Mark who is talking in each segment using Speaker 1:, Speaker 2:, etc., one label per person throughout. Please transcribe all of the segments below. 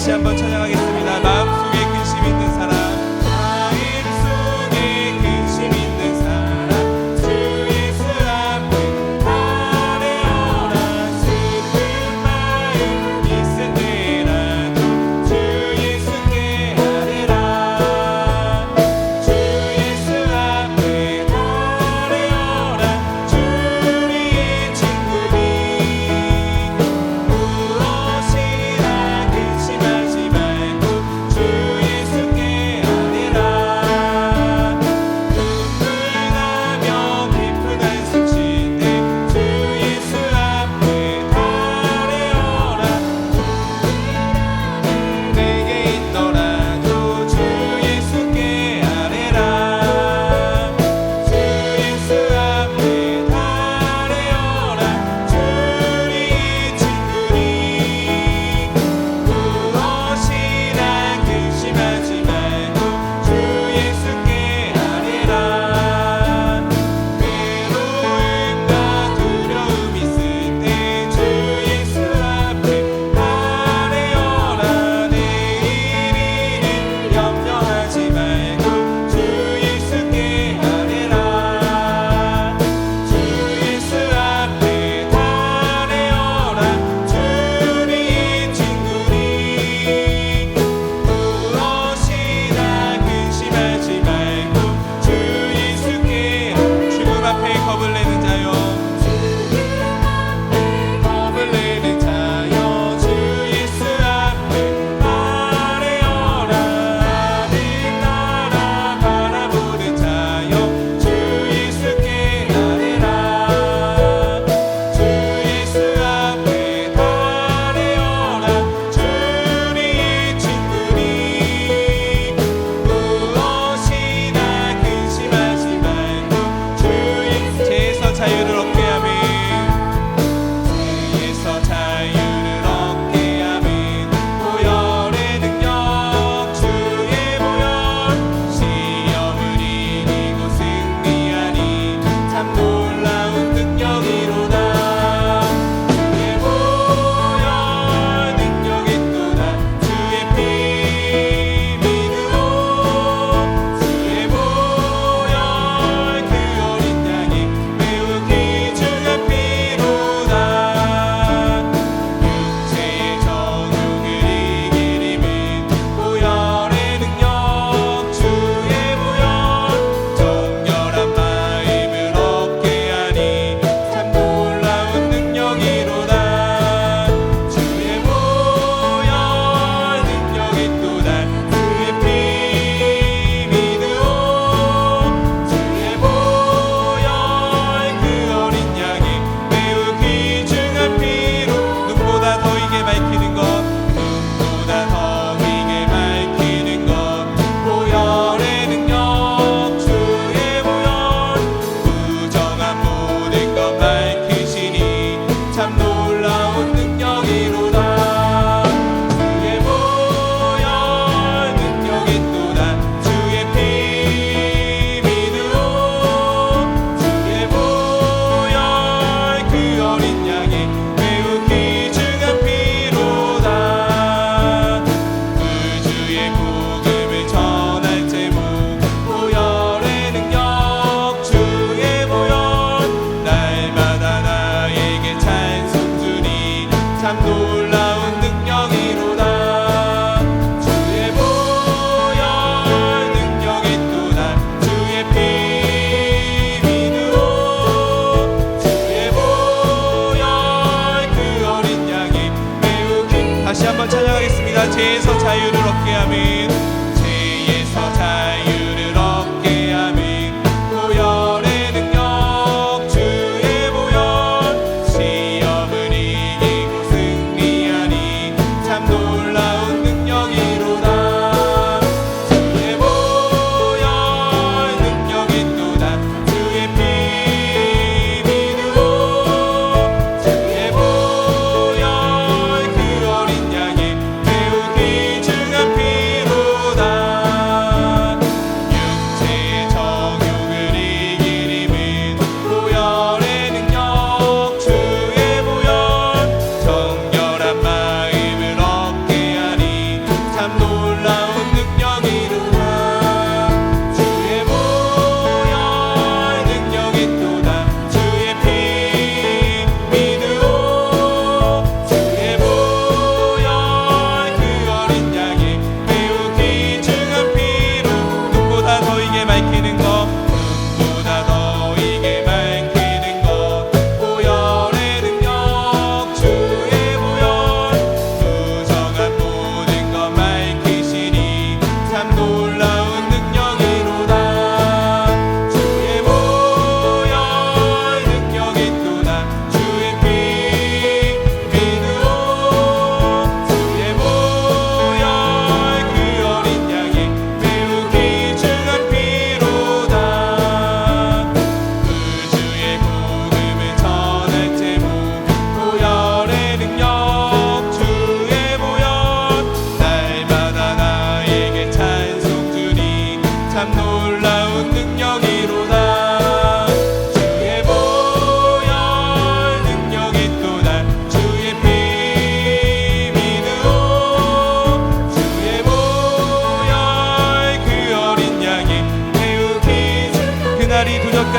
Speaker 1: 다시 한번 찬양하겠습니다. 마음속에 근심 있는 사람, 마음속에 근심 있는 사람, 주 예수 앞에 아뢰어라. 슬픈 마음 있을 때라도 주 예수께 아뢰라. 주 예수 앞에 아뢰어라. 주 우리의 친구니 무엇이나 근심하지 말고 주 예수께 아뢰라. 눈물 나며 깊은 한숨 쉴 때 주 예수 앞에 아뢰어라. 내게 있더라도 주 예수께 아뢰라. 주 예수 앞에 아뢰어라. 주 우리의 친구니 무엇이나 근심하지 말고 주 예수께 아뢰라. 외로움과 두려움 있을 때 주 예수 앞에 아뢰어라. 내일은 염려하지 말고 주 예수께 아뢰라. 주 예수 앞에 아뢰어라. 주 우리의 친구니 무엇이나 근심하지 말고 주 예수께. 죽음 앞에 겁을 내는 자여, 겁을 내는 자여, 주 예수 앞에 아뢰어라. 하늘 나라 바라보는 자여, 주 예수께 아뢰라. 주 예수 앞에 아뢰어라. 주 우리의 친구니 무엇이나 근심하지 말고 주 예수. 죄에서 자유를 얻게 하며, 죄에서 자유를 얻게 하며, 보혈의 능력 주의 보혈, 시험을 이기고 승리하니 참 놀라운 능력이로다. 주의 보혈 능력이 또다. 주의 피 믿으오. 주의 보혈 그 어린 양이 매우 귀중한 피로다. 육체의 정욕을 이기림은 보혈의 능력 주의 보혈, 정결한 마음을 얻게 하니 참 놀라운 능력이로다. 주의 보혈 능력이 또다. 주의 피 믿으오. 주의 보혈 그 어린 양이 매우 귀중한 피로 눈보다 더 이게 밝히는 것, 눈보다 더 이게 밝히는 것, 보혈의 능력 주의 보혈, 부정한 모든 것 밝히시니 참 놀라운 능력이로다. 주의 보혈 능력이 또다. 주의 피 믿으오. 주의 보혈 그 어린 양이 매우 귀중한 피로다. 구주의 복음을 전할 제목, 보혈의 능력 주의 보혈, 날마다 나에게 찬송 주니 참 놀라운 능력이로다. 주의 보혈 능력이 또다. 주의 피 믿으오. 주의 보혈 그 어린 양이 매우 귀. 다시 한번 찬양하겠습니다. 죄에서 자유를 얻게 하며, 죄에서 자유를 얻게 하며, 보혈의 능력 주의 보혈, 시험을 이기고 승리하니 참 놀라운 능력이로다. 주의 보혈 능력이 또다. 주의 피 믿으오. 주의 보혈 그 어린 양이 매우 귀중한 피로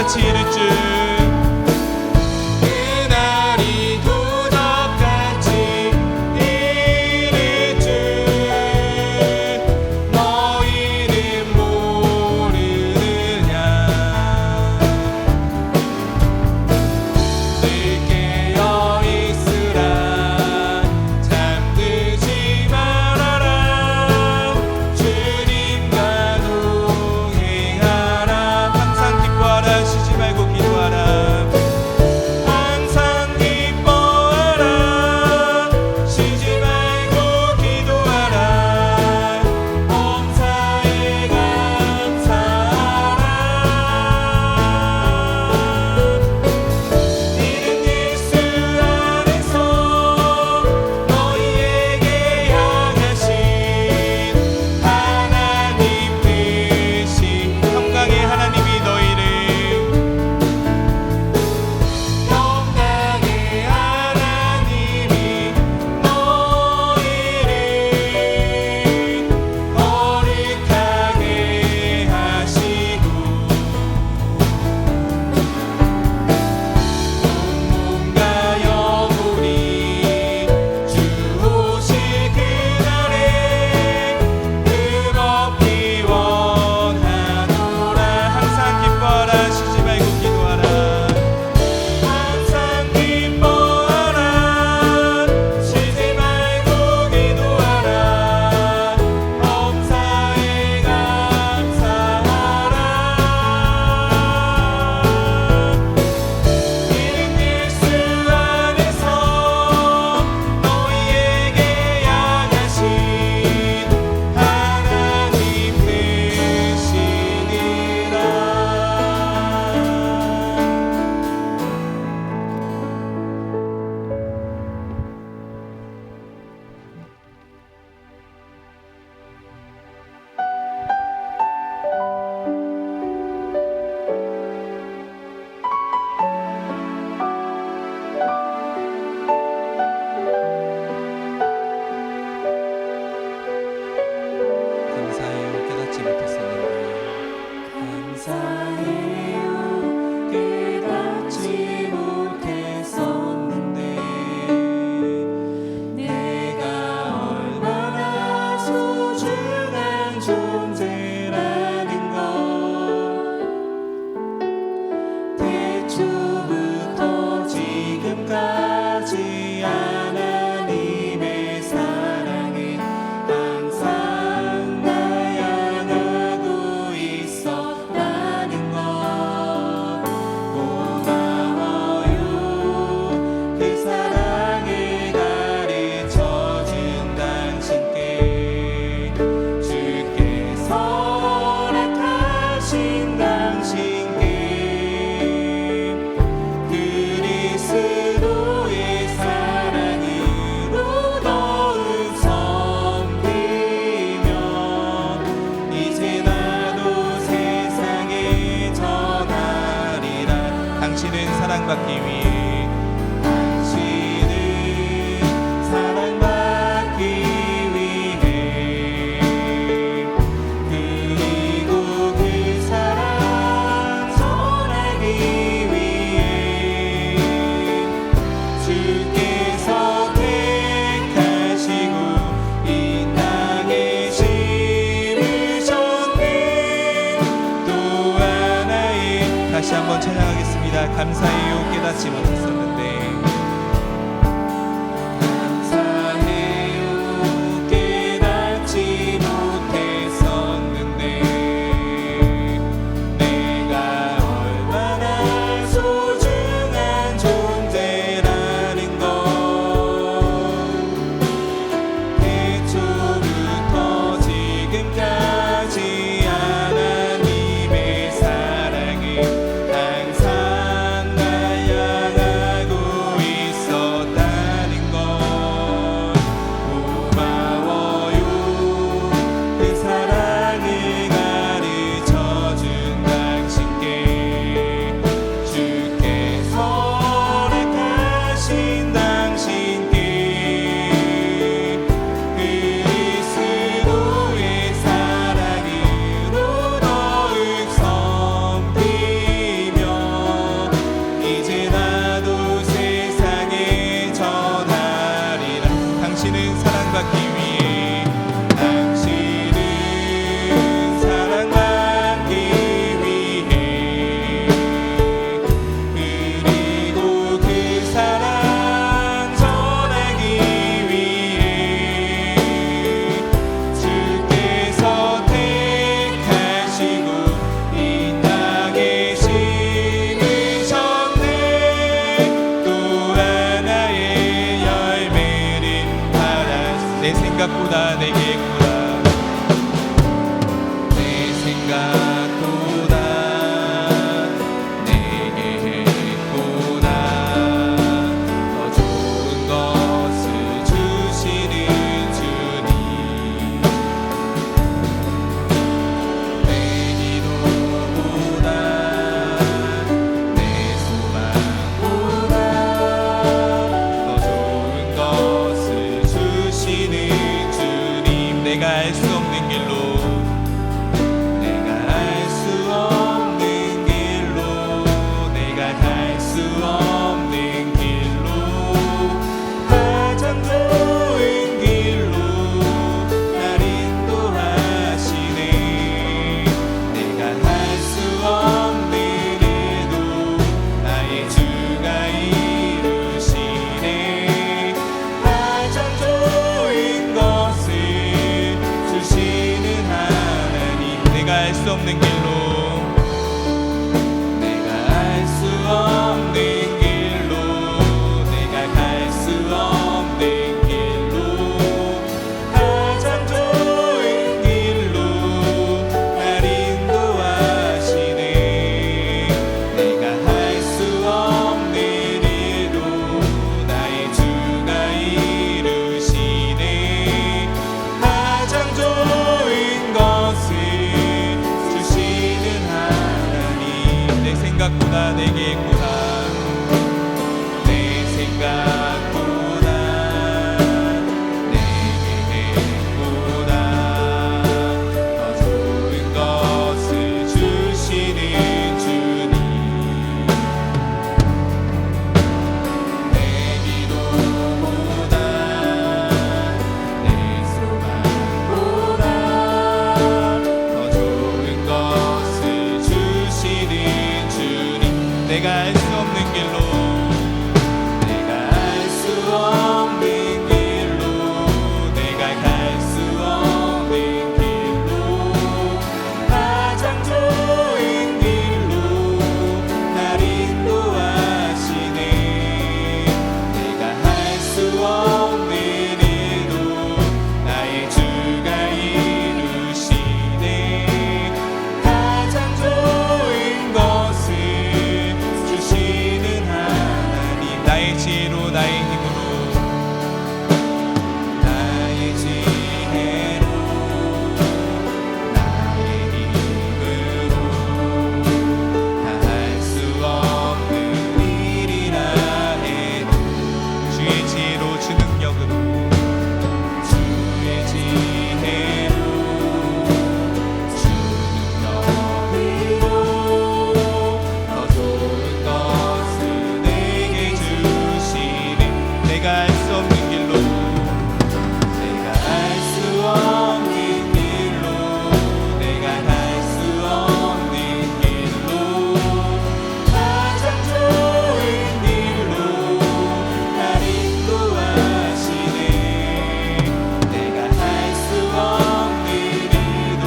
Speaker 1: 도적같이 이를 줄
Speaker 2: 그날이 도적같이 이를 줄 너희는 모르느냐. 늘 깨어 있으라 잠들지 말아라 주님과 동행하라.
Speaker 1: 항상 기뻐하라 쉬지 말고 기도하라 당신은 사랑받기 위해 당신은 사랑받기 위해 그리고 그 사랑 전하기 위해 주께서 택하시고 이 땅에 심으셨네. 또 하나의 열매를 받았어. 내 생각보다 내게구나. 내 생각보다 내게 했구나. 더 좋은 것을 주시는 주님. 내 기도보다 내 소망보다 더 좋은 것을 주시는 주님. 내가 알 수 없는 길로 내가 알 수 없는 길로 내가 갈 수 없는 길로 가장 좋은 길로 날 인도하시네. 내가 할 수 없는 일도 나의 주가 이루시네. 가장 좋은 것을 주시는 하나님. 내가 알 수 없는 길로 내가 알 수 없는 길로 내가 갈 수 없는 길로 가장 좋은 길로 날 인도하시네. 내가 할 수 없는 일도 나의 주가 이루시네. 가장 좋은 것을 주시는 하나님. 내 생각보다 내게 있구나. 내 생각보다 내게 했구나. 더 좋은 것을 주시는 주님. 내 기도보다 내 소망보다 더 좋은 것을 주시는 주님. 내가 알 수 없는 길로 내가 알 수 없는 길로 내가 갈 수 없는 길로 가장 좋은 길로 날 인도하시네. 내가 할 수 없는 일도 나의 주가 이루시네. 가장 좋은 것을 주시는 하나님. 나의 지혜로 나의 힘으로 나의 지혜로 나의 힘으로 다 할 수 없는 일이라 해도 주의 지혜로 주 능력으로 주의 지혜로 주 능력으로 더 좋은 것을 내게 주시네. 내가 알 수 없는 길로 내가 알 수 없는 길로 내가 갈 수 없는 길로 가장 좋은 길로 날 인도하시네. 내가 할 수 없는 일도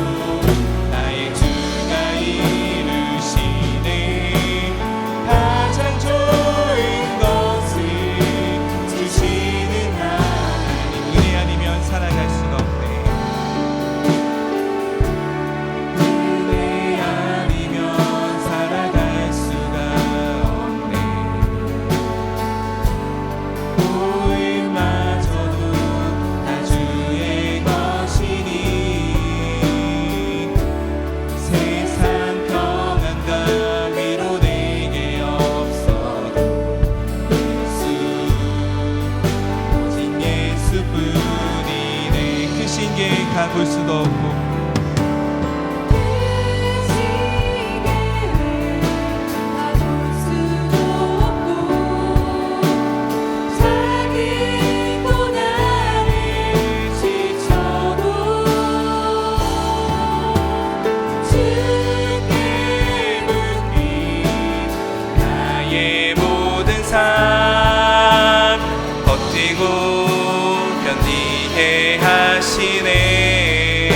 Speaker 1: 나의 주가 이루시네. 가장 좋은 것을 주시는 하나님. 은혜 아니면 살아갈 수가 없네. 은혜 아니면 살아갈 수가 없네. 보일마저도 다 주의 것이니 세상 평안과 위로 내게 없어도 예수 오직 예수뿐이네. 그 신께 가볼 수도 없고
Speaker 3: 자기 고난을
Speaker 1: 있게 하시네.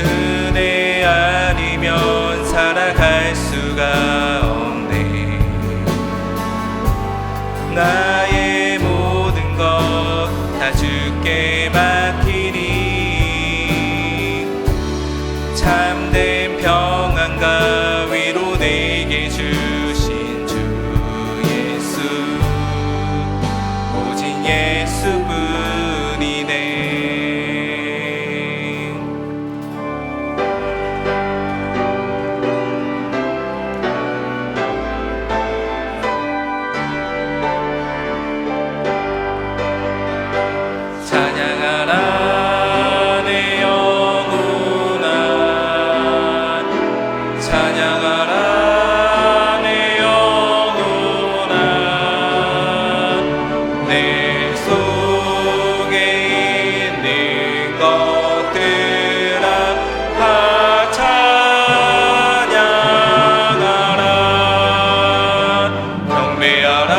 Speaker 1: 은혜 아니면 살아갈 수가 없네. 나의 모든 것 다 주께 맡기니 참된 평안과 위로 내게 주신 주 예수, 오직 예수뿐이네. 찬양하라 내 영혼아, 찬양하라 내 영혼아. 내 속에 있는 것들아 다 찬양하라. 경배하라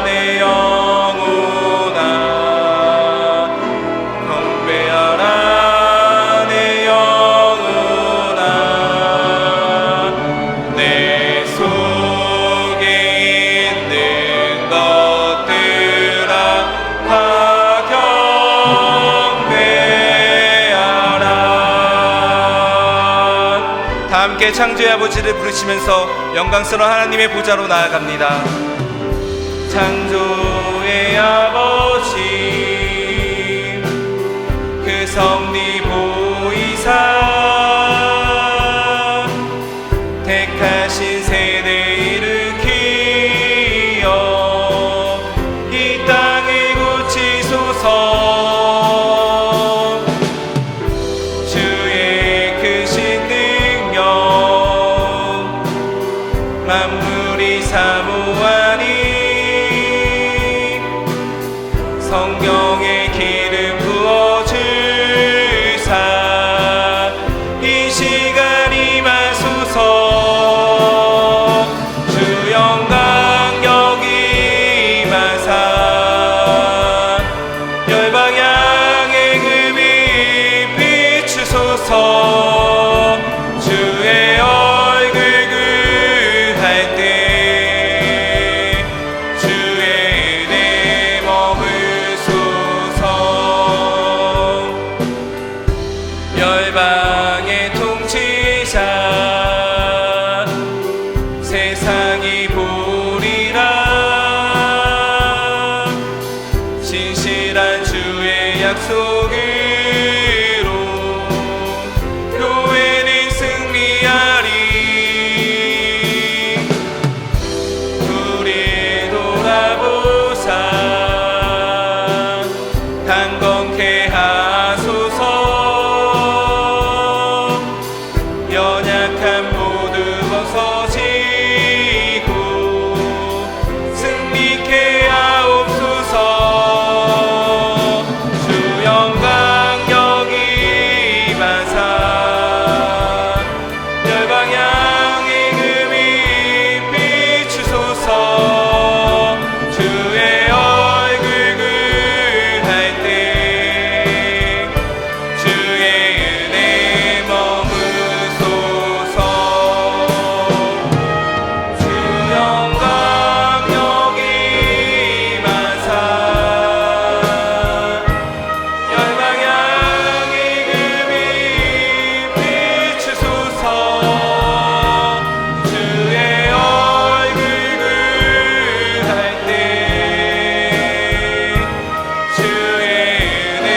Speaker 1: 내 영혼아, 경배하라 내 영혼아. 내 속에 있는 것들아 다 경배하라. 다 함께 창조의 아버지를 부르시면서 영광스러운 하나님의 보좌로 나아갑니다. 창조의 아버지, 그 섭리 보이사 택하신 세대 일으키어 이 땅을 고치소서. 주의 크신 능력 만물이 사모하니 성경에 기름 부어주사 이 시간 임하소서. 주 영광 여기 임하사 열방향의 금이 비추소서. 주의 얼굴 그할 때 주의 은혜 머물소서. 열방의 통치자 세상이 보리라. 진실한 주의 약속으로 교회는 승리하리. 우리 돌아보사 강건케 하소서. 연약한 모두 벗어지고 승리케 하옵소서. 주 영광 여기 임하사 열방향의 금이 비추소서. 주의 얼굴 그할 때 주의 은혜 머무소서. 주 영광 여기 임하사 열방향의 금이 비추소서. 주의 얼굴 그할 때 주의 은혜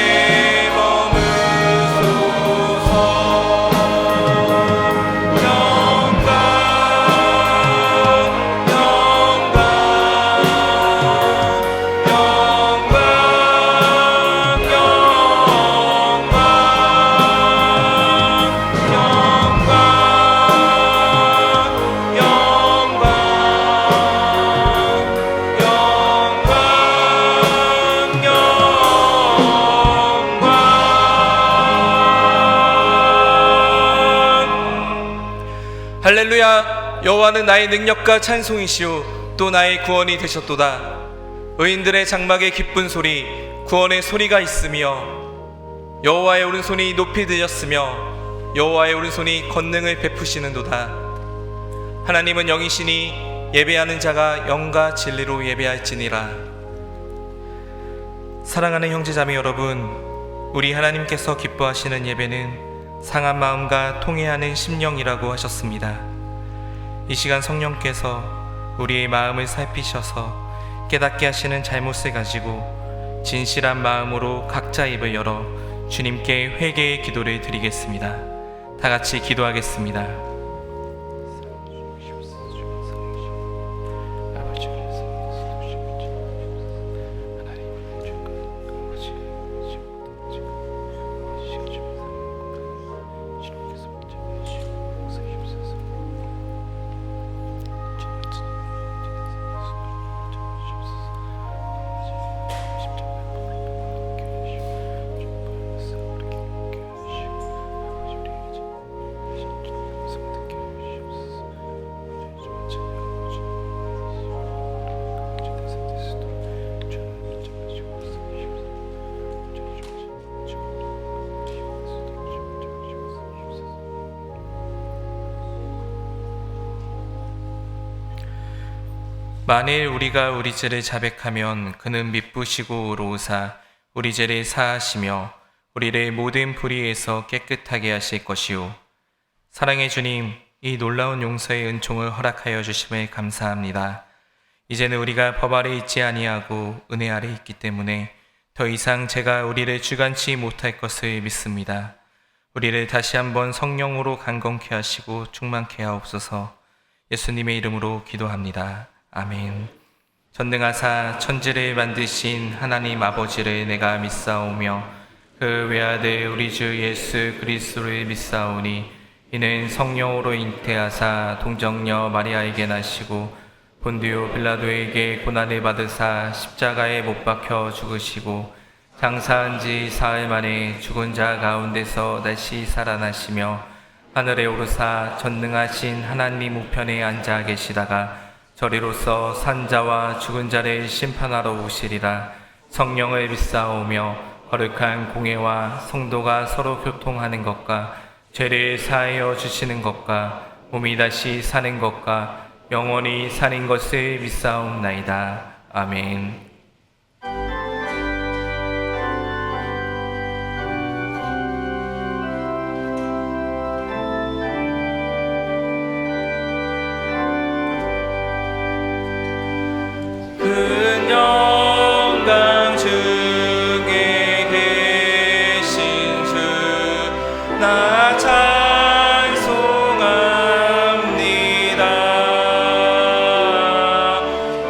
Speaker 1: 머무소서. 영광 영광 영광 할렐루야. 여호와는 나의 능력과 찬송이시오 또 나의 구원이 되셨도다.
Speaker 3: 의인들의 장막에 기쁜 소리, 구원의 소리가 있으며 여호와의 오른손이 높이 들렸으며 여호와의 오른손이 권능을 베푸시는도다. 하나님은 영이시니 예배하는 자가 영과 진리로 예배할지니라. 사랑하는 형제자매 여러분, 우리 하나님께서 기뻐하시는 예배는 상한 마음과 통회하는 심령이라고 하셨습니다. 이 시간 성령께서 우리의 마음을 살피셔서 깨닫게 하시는 잘못을 가지고 진실한 마음으로 각자 입을 열어 주님께 회개의 기도를 드리겠습니다. 다 같이 기도하겠습니다. 만일 우리가 우리 죄를 자백하면 그는 미쁘시고 의로우사 우리 죄를 사하시며 우리를 모든 불의에서 깨끗하게 하실 것이요. 사랑의 주님, 이 놀라운 용서의 은총을 허락하여 주심을 감사합니다. 이제는 우리가 법 아래 있지 아니하고 은혜 아래 있기 때문에 더 이상 죄가 우리를 주관치 못할 것을 믿습니다. 우리를 다시 한번 성령으로 강건케 하시고 충만케 하옵소서. 예수님의 이름으로 기도합니다. 아멘. 전능하사 천지를 만드신 하나님 아버지를 내가 믿사오며 그 외아들 우리 주 예수 그리스도를 믿사오니 이는 성령으로 잉태하사 동정녀 마리아에게 나시고 본디오 빌라도에게 고난을 받으사 십자가에 못 박혀 죽으시고 장사한 지 사흘 만에 죽은 자 가운데서 다시 살아나시며 하늘에 오르사 전능하신 하나님 우편에 앉아 계시다가 저리로서 산자와 죽은 자를 심판하러 오시리라. 성령을 믿사오며 거룩한 공회와 성도가 서로 교통하는 것과 죄를 사하여 주시는 것과 몸이 다시 사는 것과 영원히 사는 것을 믿사옵나이다. 아멘. 큰 영광 중에 계신 주 나 찬송합니다.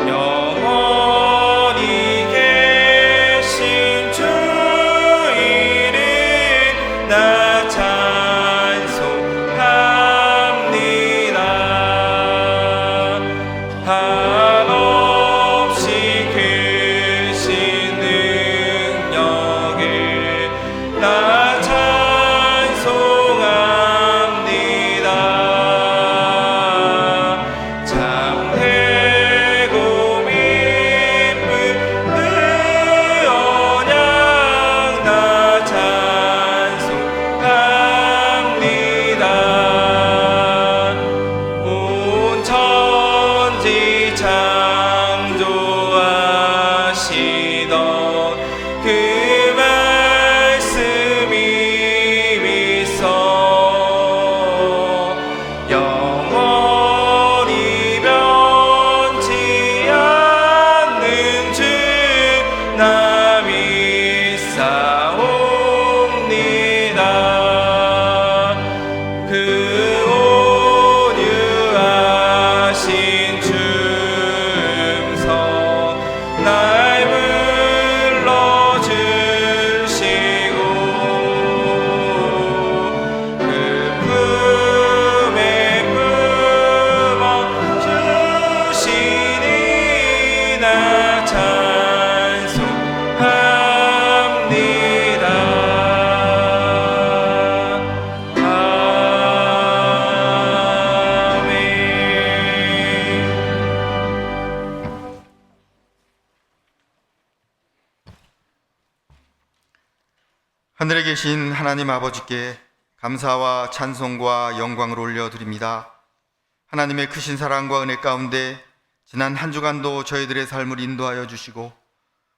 Speaker 3: 영원히 계신 주 이름 나 찬송합니다. 한없이 크신 능력을 나 찬송합니다. 참되고 미쁜 그 언약 나 찬송합니다. 온 천지 창조하시던 그 말씀이 있어 영원히 변치 않는 주 나 믿사옵니다. 그 온유하신 줌서 날
Speaker 4: 하늘에 계신 하나님 아버지께 감사와 찬송과 영광을 올려드립니다. 하나님의 크신 사랑과 은혜 가운데 지난 한 주간도 저희들의 삶을 인도하여 주시고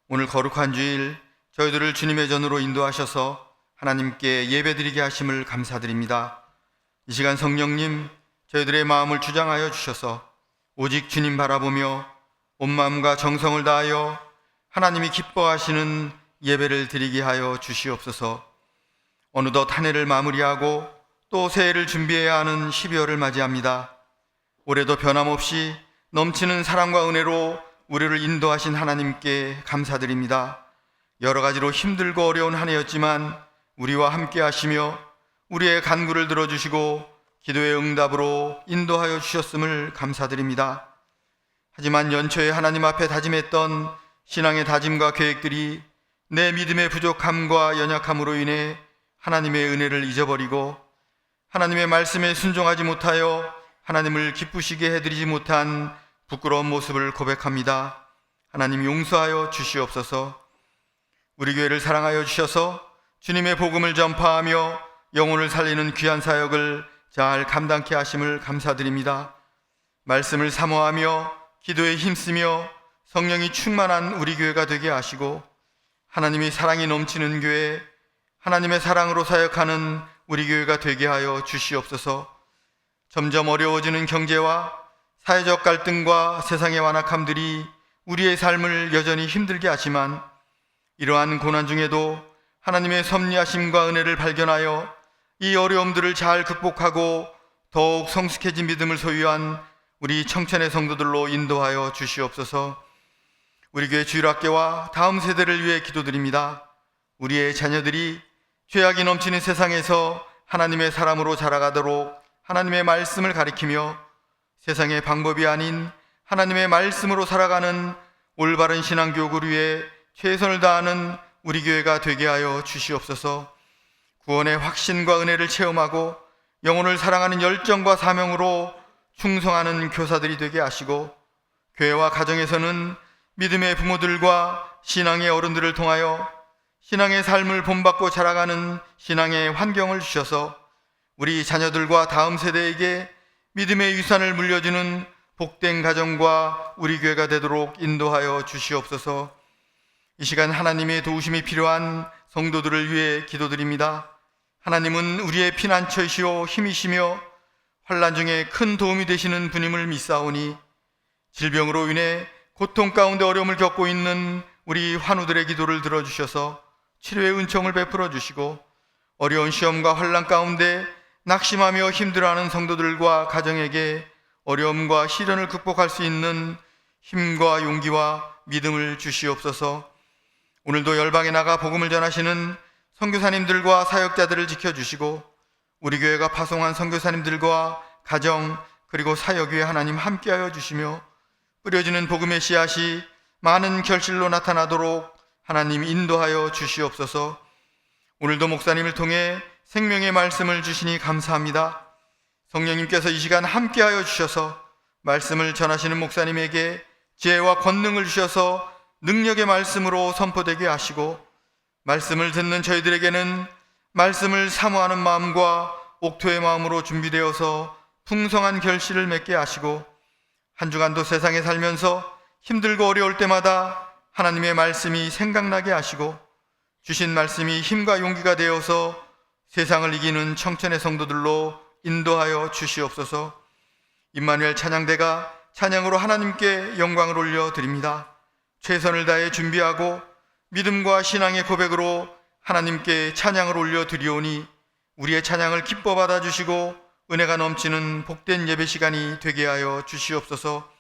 Speaker 4: 오늘 거룩한 주일 저희들을 주님의 전으로 인도하셔서 하나님께 예배드리게 하심을 감사드립니다. 이 시간 성령님, 저희들의 마음을 주장하여 주셔서 오직 주님 바라보며 온 마음과 정성을 다하여 하나님이 기뻐하시는 예배를 드리게 하여 주시옵소서. 어느덧 한 해를 마무리하고 또 새해를 준비해야 하는 12월을 맞이합니다. 올해도 변함없이 넘치는 사랑과 은혜로 우리를 인도하신 하나님께 감사드립니다. 여러 가지로 힘들고 어려운 한 해였지만 우리와 함께 하시며 우리의 간구를 들어주시고 기도의 응답으로 인도하여 주셨음을 감사드립니다. 하지만 연초에 하나님 앞에 다짐했던 신앙의 다짐과 계획들이 내 믿음의 부족함과 연약함으로 인해 하나님의 은혜를 잊어버리고 하나님의 말씀에 순종하지 못하여 하나님을 기쁘시게 해드리지 못한 부끄러운 모습을 고백합니다. 하나님 용서하여 주시옵소서. 우리 교회를 사랑하여 주셔서 주님의 복음을 전파하며 영혼을 살리는 귀한 사역을 잘 감당케 하심을 감사드립니다. 말씀을 사모하며 기도에 힘쓰며 성령이 충만한 우리 교회가 되게 하시고 하나님이 사랑이 넘치는 교회, 하나님의 사랑으로 사역하는 우리 교회가 되게 하여 주시옵소서. 점점 어려워지는 경제와 사회적 갈등과 세상의 완악함들이 우리의 삶을 여전히 힘들게 하지만 이러한 고난 중에도 하나님의 섭리하심과 은혜를 발견하여 이 어려움들을 잘 극복하고 더욱 성숙해진 믿음을 소유한 우리 청천의 성도들로 인도하여 주시옵소서. 우리 교회 주일학교와 다음 세대를 위해 기도드립니다. 우리의 자녀들이 죄악이 넘치는 세상에서 하나님의 사람으로 자라가도록 하나님의 말씀을 가리키며 세상의 방법이 아닌 하나님의 말씀으로 살아가는 올바른 신앙교육을 위해 최선을 다하는 우리 교회가 되게 하여 주시옵소서. 구원의 확신과 은혜를 체험하고 영혼을 사랑하는 열정과 사명으로 충성하는 교사들이 되게 하시고 교회와 가정에서는 믿음의 부모들과 신앙의 어른들을 통하여 신앙의 삶을 본받고 자라가는 신앙의 환경을 주셔서 우리 자녀들과 다음 세대에게 믿음의 유산을 물려주는 복된 가정과 우리 교회가 되도록 인도하여 주시옵소서. 이 시간 하나님의 도우심이 필요한 성도들을 위해 기도드립니다. 하나님은 우리의 피난처이시오 힘이시며 환난 중에 큰 도움이 되시는 분임을 믿사오니 질병으로 인해 고통 가운데 어려움을 겪고 있는 우리 환우들의 기도를 들어주셔서 치료의 은총을 베풀어 주시고 어려운 시험과 환난 가운데 낙심하며 힘들어하는 성도들과 가정에게 어려움과 시련을 극복할 수 있는 힘과 용기와 믿음을 주시옵소서. 오늘도 열방에 나가 복음을 전하시는 선교사님들과 사역자들을 지켜주시고 우리 교회가 파송한 선교사님들과 가정 그리고 사역 위에 하나님 함께하여 주시며 뿌려지는 복음의 씨앗이 많은 결실로 나타나도록 하나님 인도하여 주시옵소서. 오늘도 목사님을 통해 생명의 말씀을 주시니 감사합니다. 성령님께서 이 시간 함께하여 주셔서 말씀을 전하시는 목사님에게 지혜와 권능을 주셔서 능력의 말씀으로 선포되게 하시고 말씀을 듣는 저희들에게는 말씀을 사모하는 마음과 옥토의 마음으로 준비되어서 풍성한 결실을 맺게 하시고 한 주간도 세상에 살면서 힘들고 어려울 때마다 하나님의 말씀이 생각나게 하시고 주신 말씀이 힘과 용기가 되어서 세상을 이기는 청천의 성도들로 인도하여 주시옵소서. 임마누엘 찬양대가 찬양으로 하나님께 영광을 올려드립니다. 최선을 다해 준비하고 믿음과 신앙의 고백으로 하나님께 찬양을 올려드리오니 우리의 찬양을 기뻐 받아주시고 은혜가 넘치는 복된 예배 시간이 되게 하여 주시옵소서.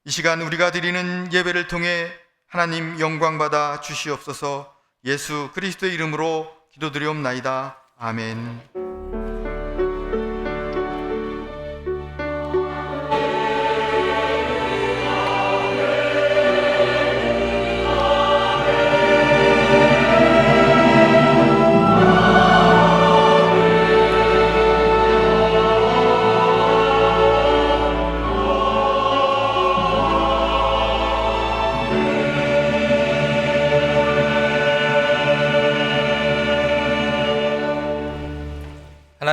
Speaker 4: 이 시간 우리가 드리는 예배를 통해 하나님 영광 받아 주시옵소서. 예수 그리스도의 이름으로 기도드리옵나이다. 아멘.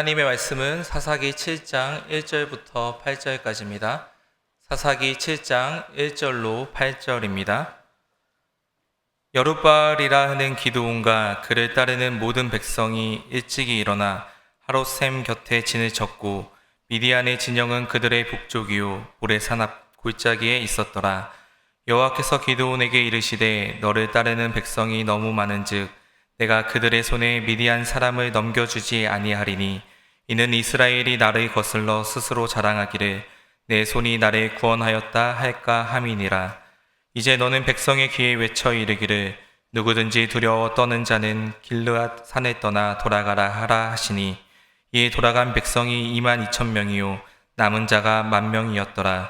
Speaker 3: 하나님의 말씀은 사사기 7장 1절부터 8절까지입니다. 사사기 7장 1절로 8절입니다. 여룻바알이라 하는 기드온과 그를 따르는 모든 백성이 일찍이 일어나 하롯셈 곁에 진을 쳤고 미디안의 진영은 그들의 북쪽이요 모레산 앞 골짜기에 있었더라. 여호와께서 기드온에게 이르시되 너를 따르는 백성이 너무 많은즉 내가 그들의 손에 미디안 사람을 넘겨주지 아니하리니 이는 이스라엘이 나를 거슬러 스스로 자랑하기를 내 손이 나를 구원하였다 할까 함이니라. 이제 너는 백성의 귀에 외쳐 이르기를 누구든지 두려워 떠는 자는 길르앗 산에 떠나 돌아가라 하라 하시니 이에 돌아간 백성이 22,000명이요 남은 자가 10,000명이었더라.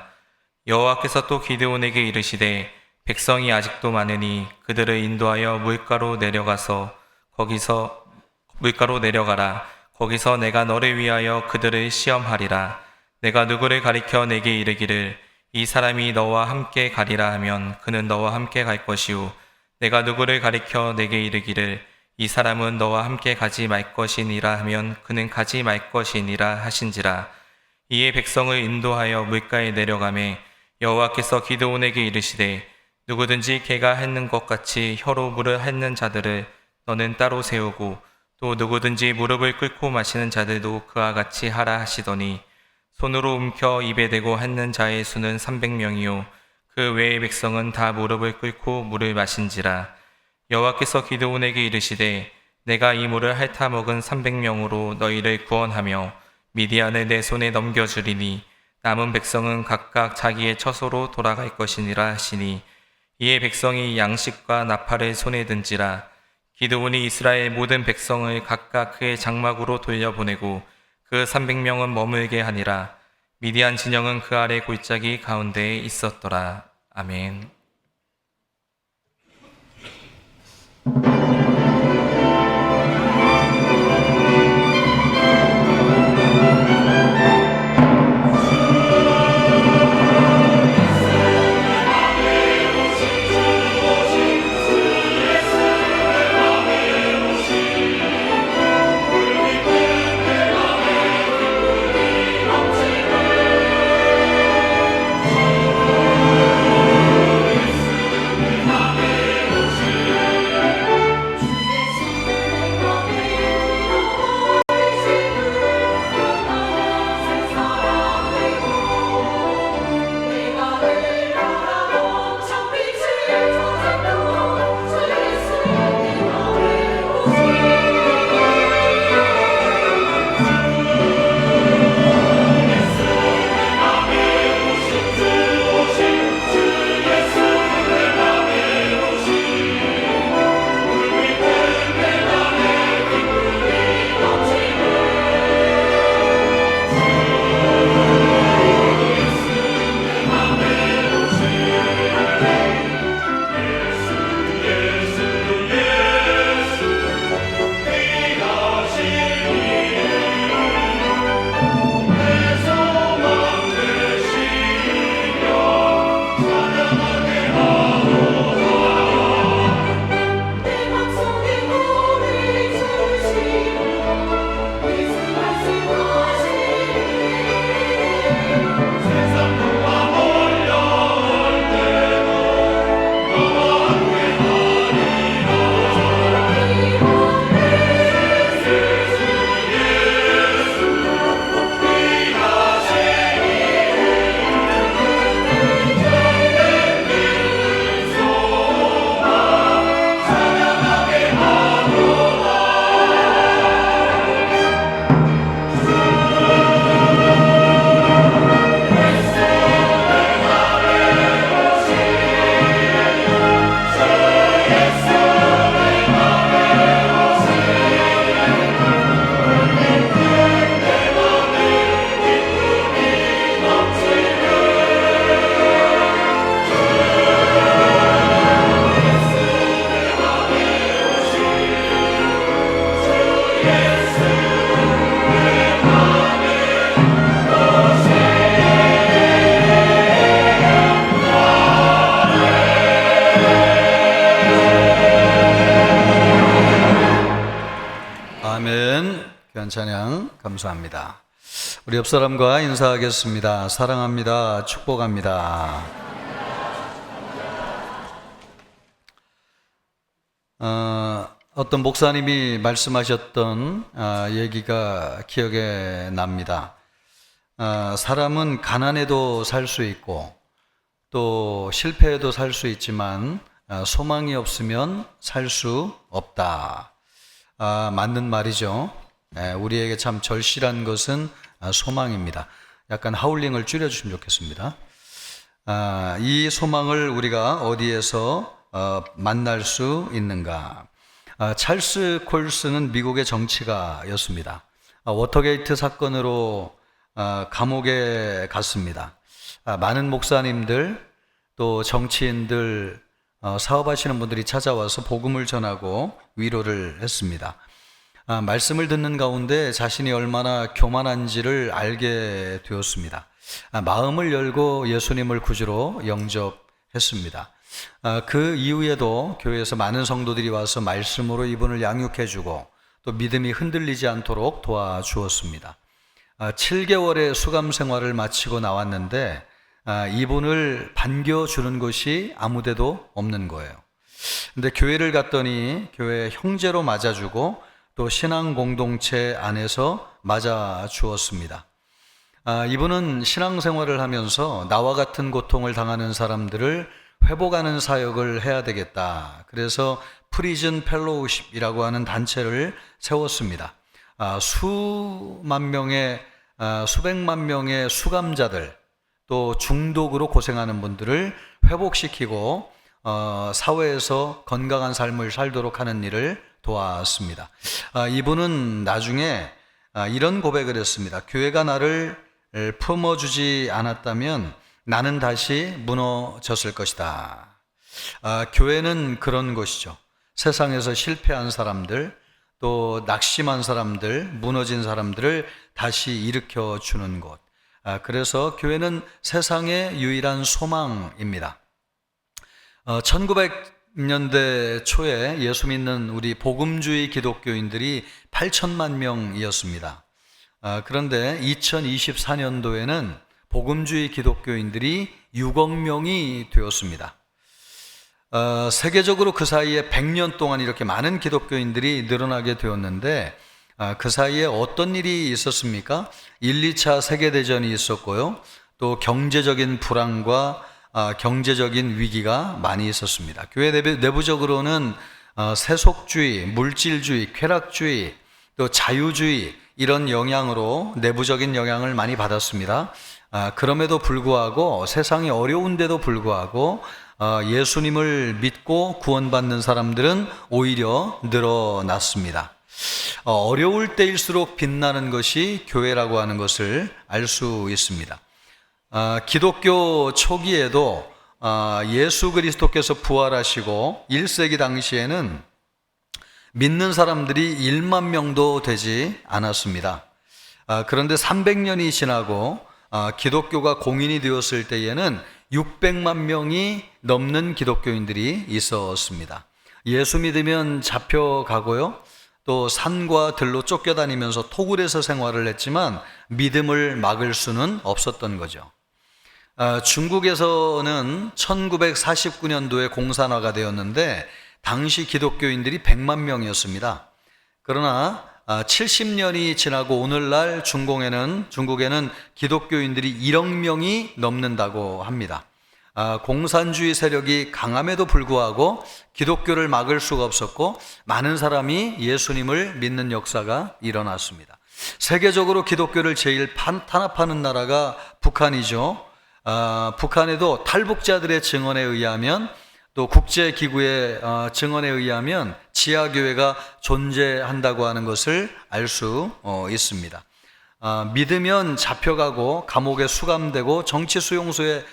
Speaker 3: 여호와께서 또 기드온에게 이르시되 백성이 아직도 많으니 그들을 인도하여 물가로 내려가라. 거기서 내가 너를 위하여 그들을 시험하리라. 내가 누구를 가리켜 내게 이르기를 이 사람이 너와 함께 가리라 하면 그는 너와 함께 갈 것이요 내가 누구를 가리켜 내게 이르기를 이 사람은 너와 함께 가지 말 것이니라 하면 그는 가지 말 것이니라 하신지라. 이에 백성을 인도하여 물가에 내려가매 여호와께서 기드온에게 이르시되 누구든지 개가 핥는 것 같이 혀로 물을 핥는 자들을 너는 따로 세우고 또 누구든지 무릎을 꿇고 마시는 자들도 그와 같이 하라 하시더니 손으로 움켜 입에 대고 핥는 자의 수는 300명이요 그 외의 백성은 다 무릎을 꿇고 물을 마신지라. 여호와께서 기드온에게 이르시되 내가 이 물을 핥아 먹은 300명으로 너희를 구원하며 미디안을 내 손에 넘겨주리니 남은 백성은 각각 자기의 처소로 돌아갈 것이니라 하시니 이에 백성이 양식과 나팔을 손에 든지라. 기드온이 이스라엘 모든 백성을 각각 그의 장막으로 돌려보내고 그 300명은 머물게 하니라. 미디안 진영은 그 아래 골짜기 가운데에 있었더라. 아멘.
Speaker 5: 귀한 찬양 감사합니다. 우리 옆 사람과 인사하겠습니다. 사랑합니다. 축복합니다. 어떤 목사님이 말씀하셨던 얘기가 기억에 납니다. 사람은 가난해도 살 수 있고 또 실패해도 살 수 있지만 소망이 없으면 살 수 없다. 맞는 말이죠. 우리에게 참 절실한 것은 소망입니다. 약간 하울링을 줄여주시면 좋겠습니다. 이 소망을 우리가 어디에서 만날 수 있는가? 찰스 콜스는 미국의 정치가였습니다. 워터게이트 사건으로 감옥에 갔습니다. 많은 목사님들 또 정치인들 사업하시는 분들이 찾아와서 복음을 전하고 위로를 했습니다. 말씀을 듣는 가운데 자신이 얼마나 교만한지를 알게 되었습니다. 마음을 열고 예수님을 구주로 영접했습니다. 그 이후에도 교회에서 많은 성도들이 와서 말씀으로 이분을 양육해주고 또 믿음이 흔들리지 않도록 도와주었습니다. 7개월의 수감 생활을 마치고 나왔는데 이분을 반겨주는 것이 아무데도 없는 거예요. 근데 교회를 갔더니 교회 형제로 맞아주고 또 신앙 공동체 안에서 맞아주었습니다. 이분은 신앙생활을 하면서 나와 같은 고통을 당하는 사람들을 회복하는 사역을 해야 되겠다. 그래서 프리즌 펠로우십이라고 하는 단체를 세웠습니다. 수백만 명의 수감자들 또 중독으로 고생하는 분들을 회복시키고 사회에서 건강한 삶을 살도록 하는 일을 도왔습니다. 이분은 나중에 이런 고백을 했습니다. 교회가 나를 품어주지 않았다면 나는 다시 무너졌을 것이다. 교회는 그런 곳이죠. 세상에서 실패한 사람들, 또 낙심한 사람들, 무너진 사람들을 다시 일으켜주는 곳. 그래서 교회는 세상의 유일한 소망입니다. 1900년대 초에 예수 믿는 우리 복음주의 기독교인들이 8천만 명이었습니다. 그런데 2024년도에는 복음주의 기독교인들이 6억 명이 되었습니다. 세계적으로 그 사이에 100년 동안 이렇게 많은 기독교인들이 늘어나게 되었는데 그 사이에 어떤 일이 있었습니까? 1, 2차 세계대전이 있었고요. 또 경제적인 불안과 경제적인 위기가 많이 있었습니다. 교회 내부적으로는 세속주의, 물질주의, 쾌락주의, 또 자유주의 이런 영향으로 내부적인 영향을 많이 받았습니다. 그럼에도 불구하고 세상이 어려운데도 불구하고 예수님을 믿고 구원받는 사람들은 오히려 늘어났습니다. 어려울 때일수록 빛나는 것이 교회라고 하는 것을 알 수 있습니다. 기독교 초기에도 예수 그리스도께서 부활하시고 1세기 당시에는 믿는 사람들이 1만 명도 되지 않았습니다. 그런데 300년이 지나고 기독교가 공인이 되었을 때에는 600만 명이 넘는 기독교인들이 있었습니다. 예수 믿으면 잡혀가고요. 또 산과 들로 쫓겨다니면서 토굴에서 생활을 했지만 믿음을 막을 수는 없었던 거죠. 중국에서는 1949년도에 공산화가 되었는데 당시 기독교인들이 100만 명이었습니다. 그러나 70년이 지나고 오늘날 중국에는 기독교인들이 1억 명이 넘는다고 합니다. 공산주의 세력이 강함에도 불구하고 기독교를 막을 수가 없었고 많은 사람이 예수님을 믿는 역사가 일어났습니다. 세계적으로 기독교를 제일 탄압하는 나라가 북한이죠. 북한에도 탈북자들의 증언에 의하면 또 국제기구의 증언에 의하면 지하교회가 존재한다고 하는 것을 알 수 있습니다. 믿으면 잡혀가고 감옥에 수감되고 정치수용소에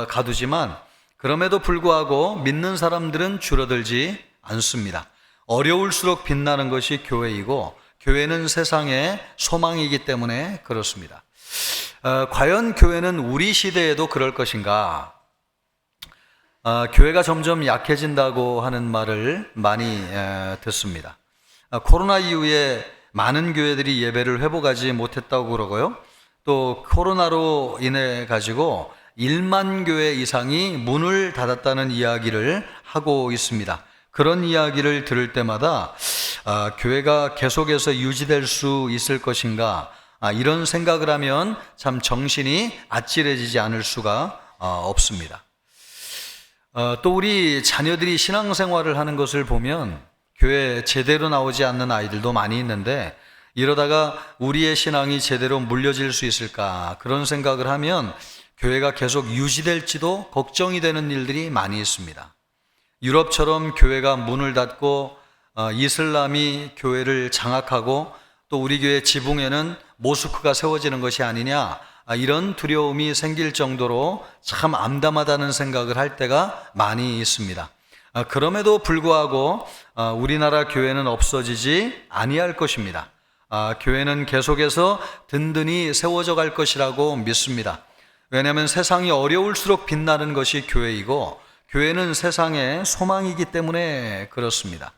Speaker 5: 가두지만 그럼에도 불구하고 믿는 사람들은 줄어들지 않습니다. 어려울수록 빛나는 것이 교회이고 교회는 세상의 소망이기 때문에 그렇습니다. 과연 교회는 우리 시대에도 그럴 것인가? 교회가 점점 약해진다고 하는 말을 많이 듣습니다. 코로나 이후에 많은 교회들이 예배를 회복하지 못했다고 그러고요. 또 코로나로 인해 가지고 1만 교회 이상이 문을 닫았다는 이야기를 하고 있습니다. 그런 이야기를 들을 때마다 교회가 계속해서 유지될 수 있을 것인가, 이런 생각을 하면 참 정신이 아찔해지지 않을 수가 없습니다. 또 우리 자녀들이 신앙생활을 하는 것을 보면 교회 제대로 나오지 않는 아이들도 많이 있는데, 이러다가 우리의 신앙이 제대로 물려질 수 있을까, 그런 생각을 하면 교회가 계속 유지될지도 걱정이 되는 일들이 많이 있습니다. 유럽처럼 교회가 문을 닫고 이슬람이 교회를 장악하고 또 우리 교회 지붕에는 모스크가 세워지는 것이 아니냐, 이런 두려움이 생길 정도로 참 암담하다는 생각을 할 때가 많이 있습니다. 그럼에도 불구하고 우리나라 교회는 없어지지 아니할 것입니다. 교회는 계속해서 든든히 세워져 갈 것이라고 믿습니다. 왜냐하면 세상이 어려울수록 빛나는 것이 교회이고, 교회는 세상의 소망이기 때문에 그렇습니다.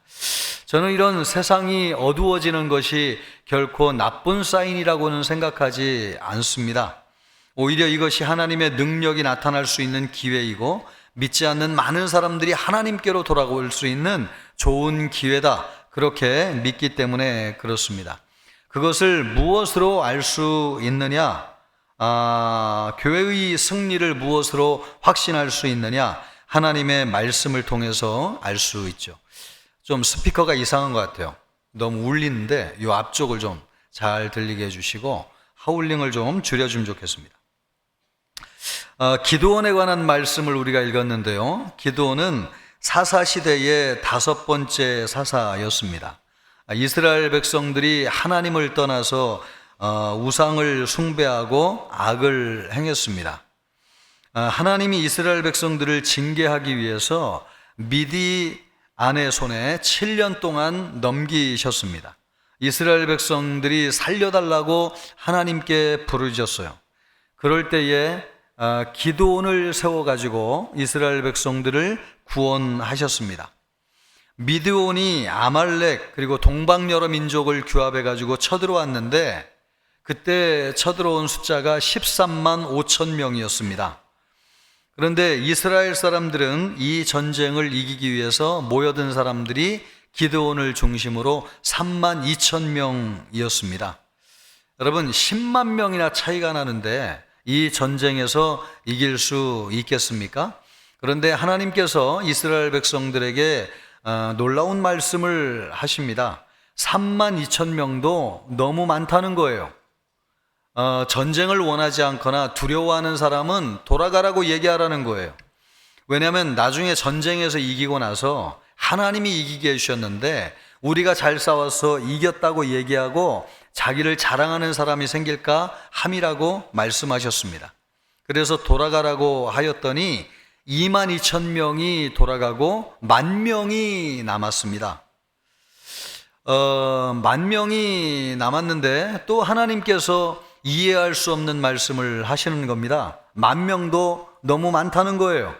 Speaker 5: 저는 이런 세상이 어두워지는 것이 결코 나쁜 사인이라고는 생각하지 않습니다. 오히려 이것이 하나님의 능력이 나타날 수 있는 기회이고, 믿지 않는 많은 사람들이 하나님께로 돌아올 수 있는 좋은 기회다, 그렇게 믿기 때문에 그렇습니다. 그것을 무엇으로 알 수 있느냐? 교회의 승리를 무엇으로 확신할 수 있느냐? 하나님의 말씀을 통해서 알 수 있죠. 좀 스피커가 이상한 것 같아요. 너무 울리는데 이 앞쪽을 좀 잘 들리게 해주시고 하울링을 좀 줄여주면 좋겠습니다. 기드온에 관한 말씀을 우리가 읽었는데요. 기드온은 사사시대의 5번째 사사였습니다. 이스라엘 백성들이 하나님을 떠나서 우상을 숭배하고 악을 행했습니다. 하나님이 이스라엘 백성들을 징계하기 위해서 미디안의 손에 7년 동안 넘기셨습니다. 이스라엘 백성들이 살려달라고 하나님께 부르짖었어요. 그럴 때에 기드온을 세워가지고 이스라엘 백성들을 구원하셨습니다. 미드온이 아말렉 그리고 동방 여러 민족을 규합해가지고 쳐들어왔는데, 그때 쳐들어온 숫자가 13만 5천 명이었습니다. 그런데 이스라엘 사람들은 이 전쟁을 이기기 위해서 모여든 사람들이 기드온을 중심으로 3만 2천 명이었습니다. 여러분, 10만 명이나 차이가 나는데 이 전쟁에서 이길 수 있겠습니까? 그런데 하나님께서 이스라엘 백성들에게 놀라운 말씀을 하십니다. 3만 2천 명도 너무 많다는 거예요. 전쟁을 원하지 않거나 두려워하는 사람은 돌아가라고 얘기하라는 거예요. 왜냐하면 나중에 전쟁에서 이기고 나서 하나님이 이기게 해주셨는데 우리가 잘 싸워서 이겼다고 얘기하고 자기를 자랑하는 사람이 생길까 함이라고 말씀하셨습니다. 그래서 돌아가라고 하였더니 2만 2천 명이 돌아가고 10,000명이 남았습니다. 10,000명이 남았는데 또 하나님께서 이해할 수 없는 말씀을 하시는 겁니다. 10,000명도 너무 많다는 거예요.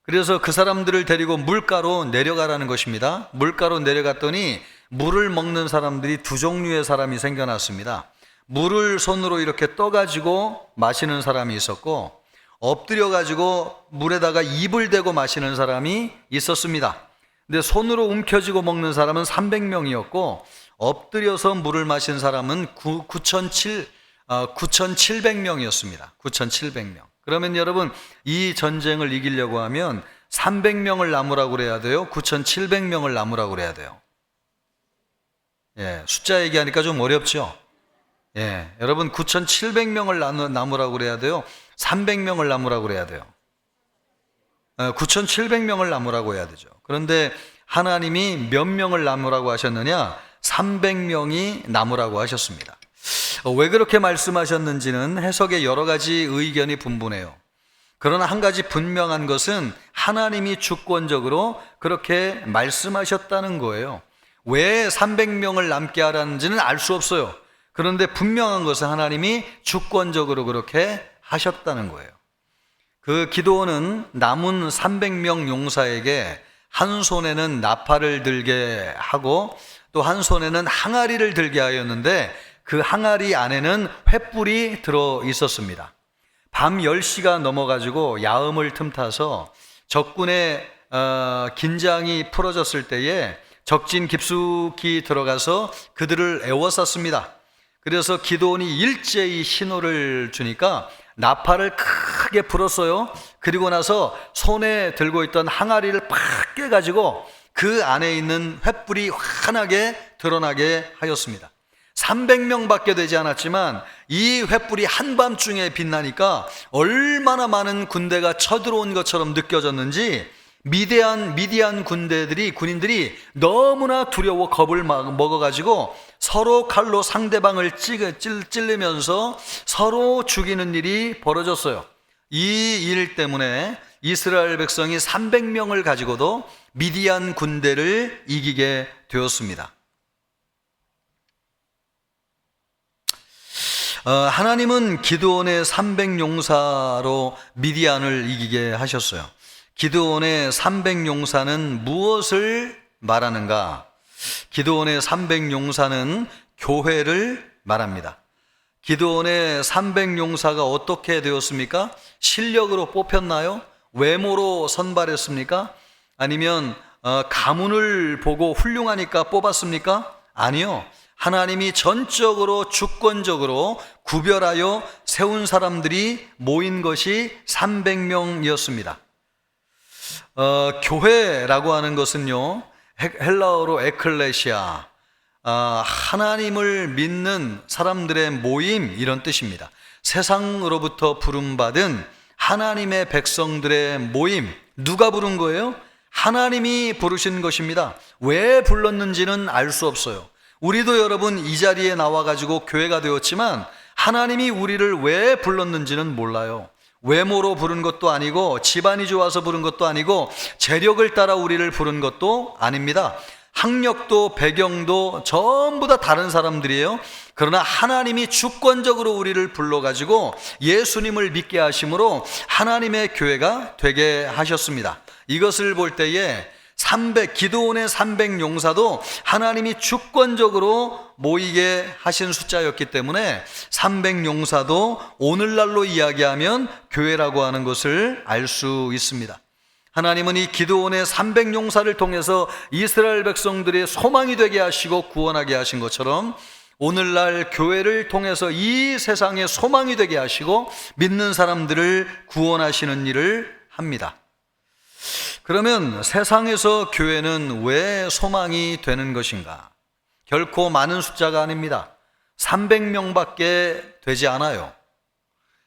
Speaker 5: 그래서 그 사람들을 데리고 물가로 내려가라는 것입니다. 물가로 내려갔더니 물을 먹는 사람들이 두 종류의 사람이 생겨났습니다. 물을 손으로 이렇게 떠가지고 마시는 사람이 있었고, 엎드려가지고 물에다가 입을 대고 마시는 사람이 있었습니다. 근데 손으로 움켜쥐고 먹는 사람은 300명이었고 엎드려서 물을 마신 사람은 9,700명이었습니다. 9,700명. 그러면 여러분, 이 전쟁을 이기려고 하면 300명을 남으라고 그래야 돼요? 9,700명을 남으라고 그래야 돼요? 숫자 얘기하니까 좀 어렵죠? 여러분, 9,700명을 남으라고 그래야 돼요? 300명을 남으라고 그래야 돼요? 9,700명을 남으라고 해야 되죠. 그런데 하나님이 몇 명을 남으라고 하셨느냐? 300명이 남으라고 하셨습니다. 왜 그렇게 말씀하셨는지는 해석에 여러 가지 의견이 분분해요. 그러나 한 가지 분명한 것은 하나님이 주권적으로 그렇게 말씀하셨다는 거예요. 왜 300명을 남게 하라는지는 알 수 없어요. 그런데 분명한 것은 하나님이 주권적으로 그렇게 하셨다는 거예요. 그 기드온은 남은 300명 용사에게 한 손에는 나팔을 들게 하고 또 한 손에는 항아리를 들게 하였는데 그 항아리 안에는 횃불이 들어 있었습니다. 밤 10시가 넘어가지고 야음을 틈타서 적군의 긴장이 풀어졌을 때에 적진 깊숙이 들어가서 그들을 애워쌌습니다. 그래서 기드온이 일제히 신호를 주니까 나팔을 크게 불었어요. 그리고 나서 손에 들고 있던 항아리를 팍 깨가지고 그 안에 있는 횃불이 환하게 드러나게 하였습니다. 300명밖에 되지 않았지만 이 횃불이 한밤중에 빛나니까 얼마나 많은 군대가 쳐들어온 것처럼 느껴졌는지 미디안 군인들이 너무나 두려워 겁을 먹어가지고 서로 칼로 상대방을 찔리면서 서로 죽이는 일이 벌어졌어요. 이 일 때문에 이스라엘 백성이 300명을 가지고도 미디안 군대를 이기게 되었습니다. 하나님은 기드온의 300용사로 미디안을 이기게 하셨어요. 기드온의 300용사는 무엇을 말하는가? 기드온의 300용사는 교회를 말합니다. 기드온의 300용사가 어떻게 되었습니까? 실력으로 뽑혔나요? 외모로 선발했습니까? 아니면 가문을 보고 훌륭하니까 뽑았습니까? 아니요. 하나님이 전적으로 주권적으로 구별하여 세운 사람들이 모인 것이 300명이었습니다. 교회라고 하는 것은요, 헬라어로 에클레시아, 하나님을 믿는 사람들의 모임, 이런 뜻입니다. 세상으로부터 부름받은 하나님의 백성들의 모임. 누가 부른 거예요? 하나님이 부르신 것입니다. 왜 불렀는지는 알 수 없어요. 우리도 여러분 이 자리에 나와가지고 교회가 되었지만 하나님이 우리를 왜 불렀는지는 몰라요. 외모로 부른 것도 아니고 집안이 좋아서 부른 것도 아니고 재력을 따라 우리를 부른 것도 아닙니다. 학력도 배경도 전부 다 다른 사람들이에요. 그러나 하나님이 주권적으로 우리를 불러가지고 예수님을 믿게 하심으로 하나님의 교회가 되게 하셨습니다. 이것을 볼 때에 기드온의 300용사도 하나님이 주권적으로 모이게 하신 숫자였기 때문에 300용사도 오늘날로 이야기하면 교회라고 하는 것을 알 수 있습니다. 하나님은 이 기드온의 300용사를 통해서 이스라엘 백성들의 소망이 되게 하시고 구원하게 하신 것처럼 오늘날 교회를 통해서 이 세상의 소망이 되게 하시고 믿는 사람들을 구원하시는 일을 합니다. 그러면 세상에서 교회는 왜 소망이 되는 것인가? 결코 많은 숫자가 아닙니다. 300명밖에 되지 않아요.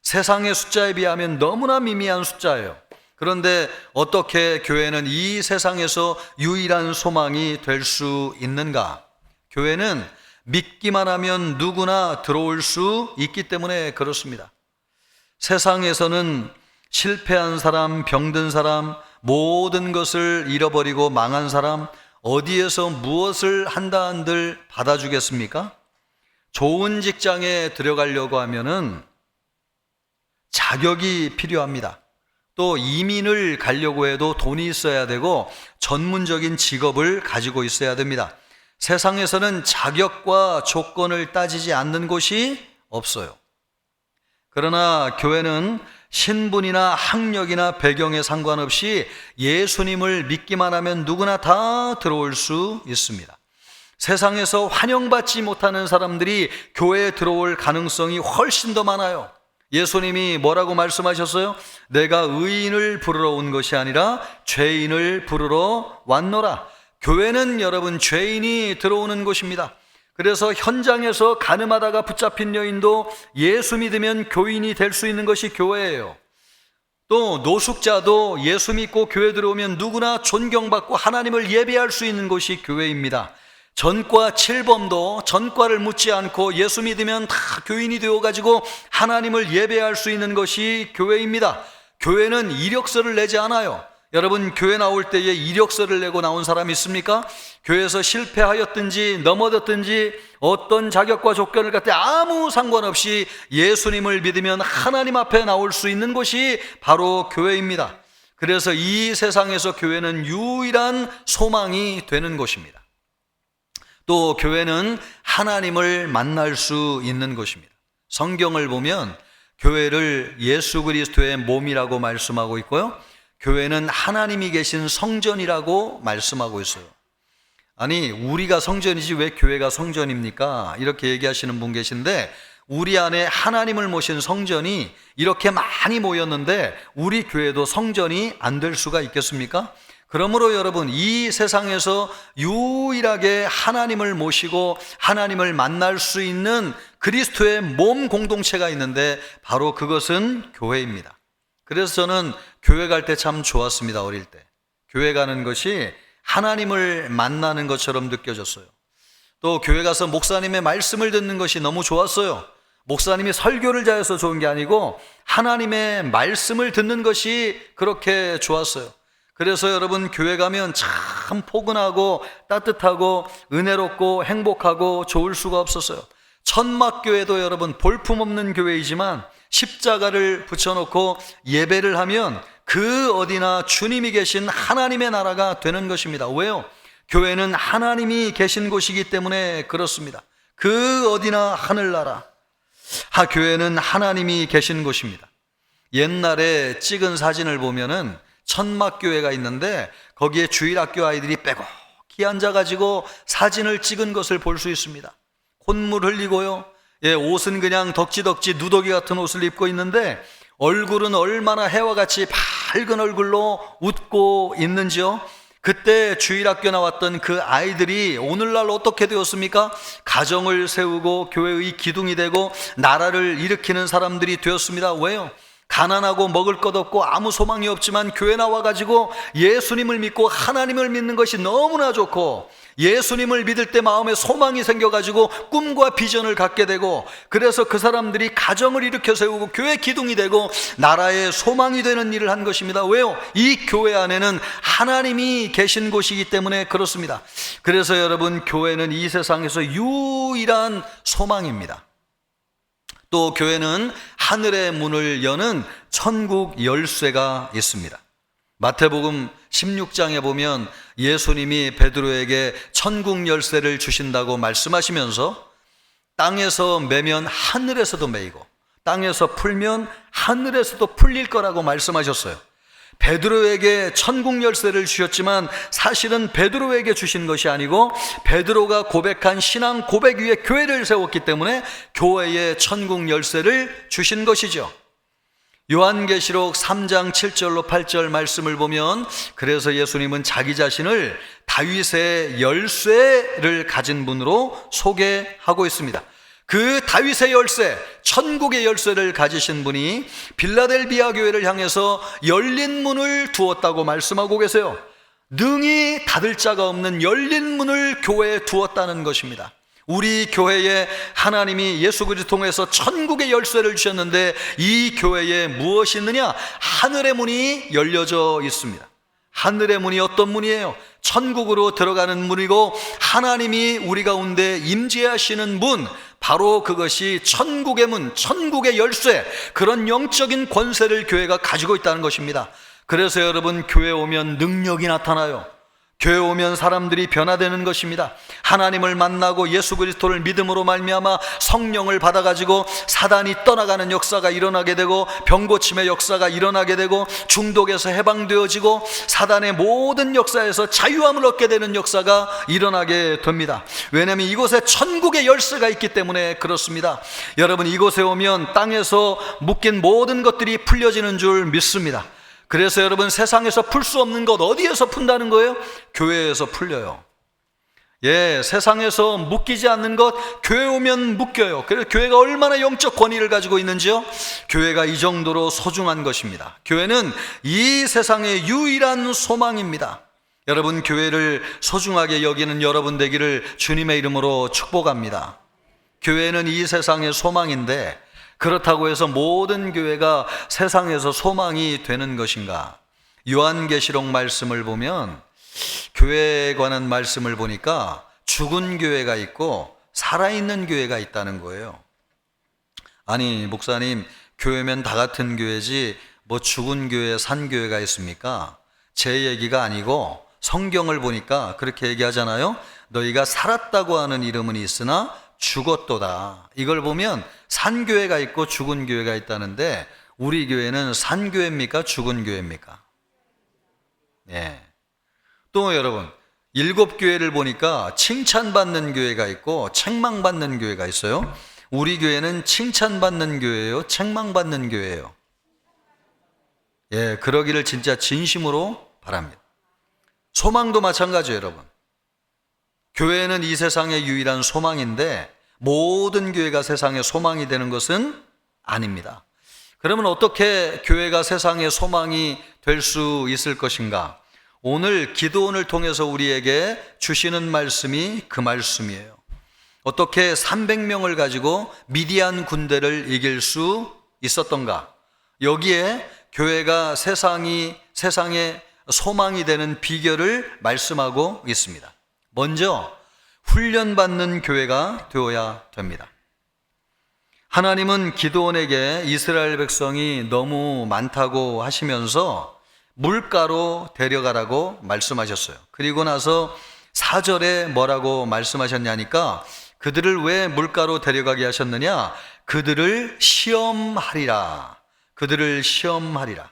Speaker 5: 세상의 숫자에 비하면 너무나 미미한 숫자예요. 그런데 어떻게 교회는 이 세상에서 유일한 소망이 될 수 있는가? 교회는 믿기만 하면 누구나 들어올 수 있기 때문에 그렇습니다. 세상에서는 실패한 사람, 병든 사람, 모든 것을 잃어버리고 망한 사람, 어디에서 무엇을 한다 한들 받아주겠습니까? 좋은 직장에 들어가려고 하면은 자격이 필요합니다. 또 이민을 가려고 해도 돈이 있어야 되고 전문적인 직업을 가지고 있어야 됩니다. 세상에서는 자격과 조건을 따지지 않는 곳이 없어요. 그러나 교회는 신분이나 학력이나 배경에 상관없이 예수님을 믿기만 하면 누구나 다 들어올 수 있습니다. 세상에서 환영받지 못하는 사람들이 교회에 들어올 가능성이 훨씬 더 많아요. 예수님이 뭐라고 말씀하셨어요? 내가 의인을 부르러 온 것이 아니라 죄인을 부르러 왔노라. 교회는 여러분 죄인이 들어오는 곳입니다. 그래서 현장에서 가늠하다가 붙잡힌 여인도 예수 믿으면 교인이 될 수 있는 것이 교회예요. 또 노숙자도 예수 믿고 교회 들어오면 누구나 존경받고 하나님을 예배할 수 있는 곳이 교회입니다. 전과 7범도 전과를 묻지 않고 예수 믿으면 다 교인이 되어가지고 하나님을 예배할 수 있는 것이 교회입니다. 교회는 이력서를 내지 않아요. 여러분 교회 나올 때에 이력서를 내고 나온 사람 있습니까? 교회에서 실패하였든지 넘어졌든지 어떤 자격과 조건을 갖대 아무 상관없이 예수님을 믿으면 하나님 앞에 나올 수 있는 곳이 바로 교회입니다. 그래서 이 세상에서 교회는 유일한 소망이 되는 곳입니다. 또 교회는 하나님을 만날 수 있는 곳입니다. 성경을 보면 교회를 예수 그리스도의 몸이라고 말씀하고 있고요. 교회는 하나님이 계신 성전이라고 말씀하고 있어요. 아니, 우리가 성전이지 왜 교회가 성전입니까? 이렇게 얘기하시는 분 계신데, 우리 안에 하나님을 모신 성전이 이렇게 많이 모였는데 우리 교회도 성전이 안 될 수가 있겠습니까? 그러므로 여러분, 이 세상에서 유일하게 하나님을 모시고 하나님을 만날 수 있는 그리스도의 몸 공동체가 있는데 바로 그것은 교회입니다. 그래서 저는 교회 갈 때 참 좋았습니다. 어릴 때 교회 가는 것이 하나님을 만나는 것처럼 느껴졌어요. 또 교회 가서 목사님의 말씀을 듣는 것이 너무 좋았어요. 목사님이 설교를 잘해서 좋은 게 아니고 하나님의 말씀을 듣는 것이 그렇게 좋았어요. 그래서 여러분, 교회 가면 참 포근하고 따뜻하고 은혜롭고 행복하고 좋을 수가 없었어요. 천막교회도 여러분 볼품없는 교회이지만 십자가를 붙여놓고 예배를 하면 그 어디나 주님이 계신 하나님의 나라가 되는 것입니다. 왜요? 교회는 하나님이 계신 곳이기 때문에 그렇습니다. 그 어디나 하늘나라. 교회는 하나님이 계신 곳입니다. 옛날에 찍은 사진을 보면은 천막교회가 있는데 거기에 주일학교 아이들이 빼곡히 앉아가지고 사진을 찍은 것을 볼 수 있습니다. 콧물 흘리고요. 옷은 그냥 덕지덕지 누더기 같은 옷을 입고 있는데 얼굴은 얼마나 해와 같이 밝은 얼굴로 웃고 있는지요. 그때 주일학교 나왔던 그 아이들이 오늘날 어떻게 되었습니까? 가정을 세우고 교회의 기둥이 되고 나라를 일으키는 사람들이 되었습니다. 왜요? 가난하고 먹을 것 없고 아무 소망이 없지만 교회 나와가지고 예수님을 믿고 하나님을 믿는 것이 너무나 좋고, 예수님을 믿을 때 마음에 소망이 생겨가지고 꿈과 비전을 갖게 되고, 그래서 그 사람들이 가정을 일으켜 세우고 교회 기둥이 되고 나라의 소망이 되는 일을 한 것입니다. 왜요? 이 교회 안에는 하나님이 계신 곳이기 때문에 그렇습니다. 그래서 여러분, 교회는 이 세상에서 유일한 소망입니다. 또 교회는 하늘의 문을 여는 천국 열쇠가 있습니다. 마태복음 16장에 보면 예수님이 베드로에게 천국 열쇠를 주신다고 말씀하시면서 땅에서 매면 하늘에서도 매이고 땅에서 풀면 하늘에서도 풀릴 거라고 말씀하셨어요. 베드로에게 천국 열쇠를 주셨지만 사실은 베드로에게 주신 것이 아니고 베드로가 고백한 신앙 고백 위에 교회를 세웠기 때문에 교회에 천국 열쇠를 주신 것이죠. 요한계시록 3장 7절로 8절 말씀을 보면, 그래서 예수님은 자기 자신을 다윗의 열쇠를 가진 분으로 소개하고 있습니다. 그 다윗의 열쇠, 천국의 열쇠를 가지신 분이 빌라델비아 교회를 향해서 열린 문을 두었다고 말씀하고 계세요. 능히 닫을 자가 없는 열린 문을 교회에 두었다는 것입니다. 우리 교회에 하나님이 예수 그리스도 통해서 천국의 열쇠를 주셨는데 이 교회에 무엇이 있느냐? 하늘의 문이 열려져 있습니다. 하늘의 문이 어떤 문이에요? 천국으로 들어가는 문이고 하나님이 우리 가운데 임재하시는 문, 바로 그것이 천국의 문, 천국의 열쇠, 그런 영적인 권세를 교회가 가지고 있다는 것입니다. 그래서 여러분, 교회 오면 능력이 나타나요. 교회 오면 사람들이 변화되는 것입니다. 하나님을 만나고 예수 그리스도를 믿음으로 말미암아 성령을 받아가지고 사단이 떠나가는 역사가 일어나게 되고, 병고침의 역사가 일어나게 되고, 중독에서 해방되어지고 사단의 모든 역사에서 자유함을 얻게 되는 역사가 일어나게 됩니다. 왜냐하면 이곳에 천국의 열쇠가 있기 때문에 그렇습니다. 여러분, 이곳에 오면 땅에서 묶인 모든 것들이 풀려지는 줄 믿습니다. 그래서 여러분, 세상에서 풀 수 없는 것 어디에서 푼다는 거예요? 교회에서 풀려요. 세상에서 묶이지 않는 것 교회 오면 묶여요. 그래서 교회가 얼마나 영적 권위를 가지고 있는지요? 교회가 이 정도로 소중한 것입니다. 교회는 이 세상의 유일한 소망입니다. 여러분, 교회를 소중하게 여기는 여러분 되기를 주님의 이름으로 축복합니다. 교회는 이 세상의 소망인데 그렇다고 해서 모든 교회가 세상에서 소망이 되는 것인가? 요한계시록 말씀을 보면, 교회에 관한 말씀을 보니까 죽은 교회가 있고 살아있는 교회가 있다는 거예요. 아니, 목사님, 교회면 다 같은 교회지 뭐 죽은 교회, 산 교회가 있습니까? 제 얘기가 아니고 성경을 보니까 그렇게 얘기하잖아요. 너희가 살았다고 하는 이름은 있으나 죽었도다. 이걸 보면 산 교회가 있고 죽은 교회가 있다는데 우리 교회는 산 교회입니까? 죽은 교회입니까? 예. 또 여러분 7교회를 보니까 칭찬받는 교회가 있고 책망받는 교회가 있어요. 우리 교회는 칭찬받는 교회예요? 책망받는 교회예요? 예, 그러기를 진짜 진심으로 바랍니다. 소망도 마찬가지예요, 여러분. 교회는 이 세상의 유일한 소망인데 모든 교회가 세상의 소망이 되는 것은 아닙니다. 그러면 어떻게 교회가 세상의 소망이 될 수 있을 것인가? 오늘 기도원을 통해서 우리에게 주시는 말씀이 그 말씀이에요. 어떻게 300명을 가지고 미디안 군대를 이길 수 있었던가? 여기에 교회가 세상의 소망이 되는 비결을 말씀하고 있습니다. 먼저 훈련받는 교회가 되어야 됩니다. 하나님은 기드온에게 이스라엘 백성이 너무 많다고 하시면서 물가로 데려가라고 말씀하셨어요. 그리고 나서 4절에 뭐라고 말씀하셨냐니까 그들을 왜 물가로 데려가게 하셨느냐? 그들을 시험하리라. 그들을 시험하리라.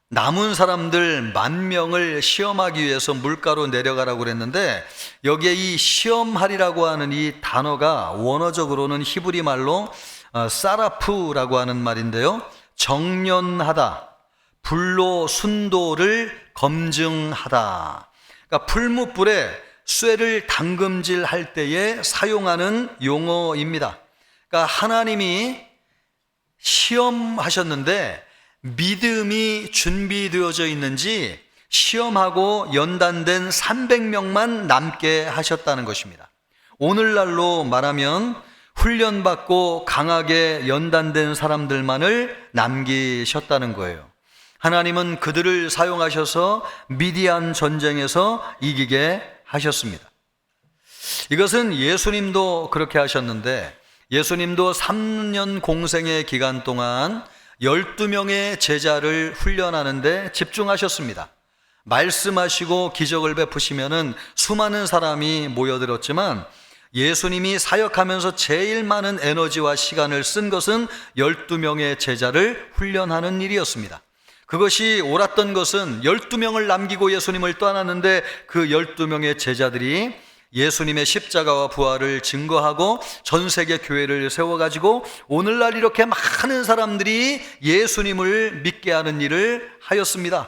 Speaker 5: 남은 사람들 10,000명을 시험하기 위해서 물가로 내려가라고 그랬는데 여기에 이 시험하리라고 하는 이 단어가 원어적으로는 히브리 말로 사라프라고 하는 말인데요. 정련하다, 불로 순도를 검증하다. 그러니까 풀무불에 쇠를 담금질할 때에 사용하는 용어입니다. 그러니까 하나님이 시험하셨는데 믿음이 준비되어져 있는지 시험하고 연단된 300명만 남게 하셨다는 것입니다. 오늘날로 말하면 훈련받고 강하게 연단된 사람들만을 남기셨다는 거예요. 하나님은 그들을 사용하셔서 미디안 전쟁에서 이기게 하셨습니다. 이것은 예수님도 그렇게 하셨는데 예수님도 3년 공생의 기간 동안 12명의 제자를 훈련하는데 집중하셨습니다. 말씀하시고 기적을 베푸시면은 수많은 사람이 모여들었지만 예수님이 사역하면서 제일 많은 에너지와 시간을 쓴 것은 12명의 제자를 훈련하는 일이었습니다. 그것이 옳았던 것은 12명을 남기고 예수님을 떠났는데 그 12명의 제자들이 예수님의 십자가와 부활을 증거하고 전 세계 교회를 세워가지고 오늘날 이렇게 많은 사람들이 예수님을 믿게 하는 일을 하였습니다.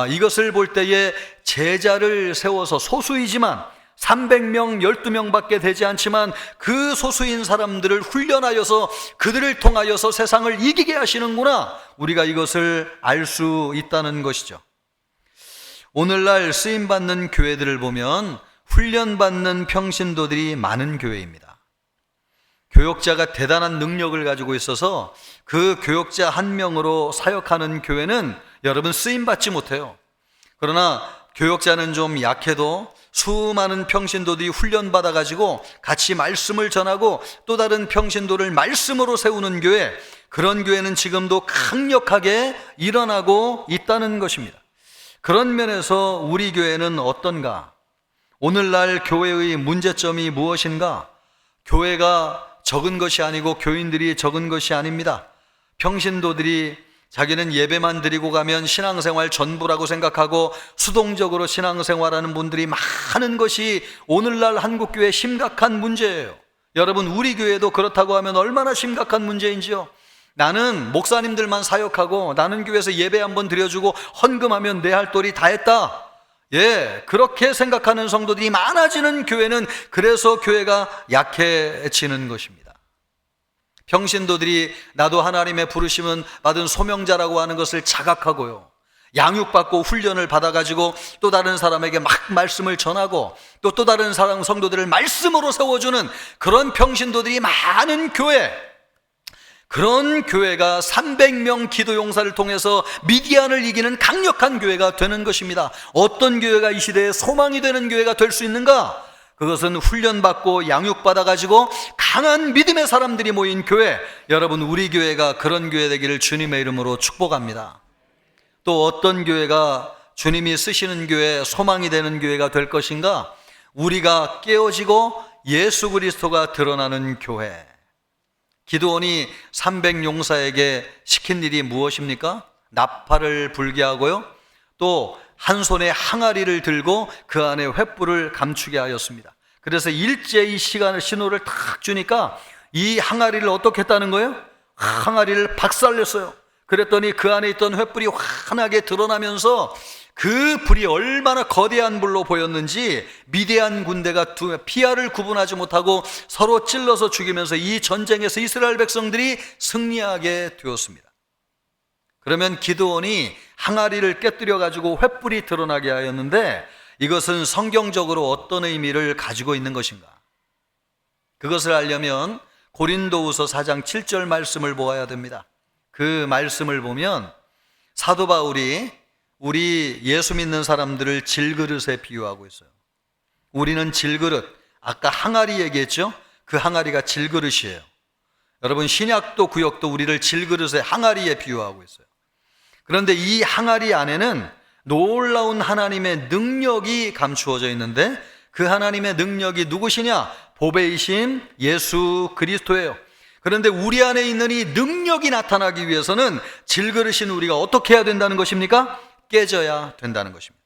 Speaker 5: 이것을 볼 때에 제자를 세워서 소수이지만 300명, 12명밖에 되지 않지만 그 소수인 사람들을 훈련하여서 그들을 통하여서 세상을 이기게 하시는구나. 우리가 이것을 알 수 있다는 것이죠. 오늘날 쓰임받는 교회들을 보면 훈련받는 평신도들이 많은 교회입니다. 교역자가 대단한 능력을 가지고 있어서 그 교역자 한 명으로 사역하는 교회는 여러분 쓰임받지 못해요. 그러나 교역자는 좀 약해도 수많은 평신도들이 훈련받아 가지고 같이 말씀을 전하고 또 다른 평신도를 말씀으로 세우는 교회, 그런 교회는 지금도 강력하게 일어나고 있다는 것입니다. 그런 면에서 우리 교회는 어떤가? 오늘날 교회의 문제점이 무엇인가? 교회가 적은 것이 아니고 교인들이 적은 것이 아닙니다. 평신도들이 자기는 예배만 드리고 가면 신앙생활 전부라고 생각하고 수동적으로 신앙생활하는 분들이 많은 것이 오늘날 한국교회의 심각한 문제예요. 여러분, 우리 교회도 그렇다고 하면 얼마나 심각한 문제인지요. 나는 목사님들만 사역하고 나는 교회에서 예배 한번 드려주고 헌금하면 내 할 도리 다 했다. 예, 그렇게 생각하는 성도들이 많아지는 교회는 그래서 교회가 약해지는 것입니다. 평신도들이 나도 하나님의 부르심은 받은 소명자라고 하는 것을 자각하고요, 양육받고 훈련을 받아가지고 또 다른 사람에게 막 말씀을 전하고 또 다른 사람 성도들을 말씀으로 세워주는 그런 평신도들이 많은 교회, 그런 교회가 300명 기도 용사를 통해서 미디안을 이기는 강력한 교회가 되는 것입니다. 어떤 교회가 이 시대에 소망이 되는 교회가 될 수 있는가? 그것은 훈련받고 양육받아가지고 강한 믿음의 사람들이 모인 교회, 여러분 우리 교회가 그런 교회 되기를 주님의 이름으로 축복합니다. 또 어떤 교회가 주님이 쓰시는 교회, 소망이 되는 교회가 될 것인가? 우리가 깨어지고 예수 그리스도가 드러나는 교회. 기드온이 300용사에게 시킨 일이 무엇입니까? 나팔을 불게 하고요, 또 한 손에 항아리를 들고 그 안에 횃불을 감추게 하였습니다. 그래서 일제히 신호를 탁 주니까 이 항아리를 어떻게 했다는 거예요? 항아리를 박살냈어요. 그랬더니 그 안에 있던 횃불이 환하게 드러나면서 그 불이 얼마나 거대한 불로 보였는지 미디안 군대가 피아를 구분하지 못하고 서로 찔러서 죽이면서 이 전쟁에서 이스라엘 백성들이 승리하게 되었습니다. 그러면 기드온이 항아리를 깨뜨려 가지고 횃불이 드러나게 하였는데, 이것은 성경적으로 어떤 의미를 가지고 있는 것인가? 그것을 알려면 고린도후서 4장 7절 말씀을 보아야 됩니다. 그 말씀을 보면 사도 바울이 우리 예수 믿는 사람들을 질그릇에 비유하고 있어요. 우리는 질그릇, 아까 항아리 얘기했죠? 그 항아리가 질그릇이에요. 여러분, 신약도 구약도 우리를 질그릇의 항아리에 비유하고 있어요. 그런데 이 항아리 안에는 놀라운 하나님의 능력이 감추어져 있는데, 그 하나님의 능력이 누구시냐? 보배이신 예수 그리스도예요. 그런데 우리 안에 있는 이 능력이 나타나기 위해서는 질그릇인 우리가 어떻게 해야 된다는 것입니까? 깨져야 된다는 것입니다.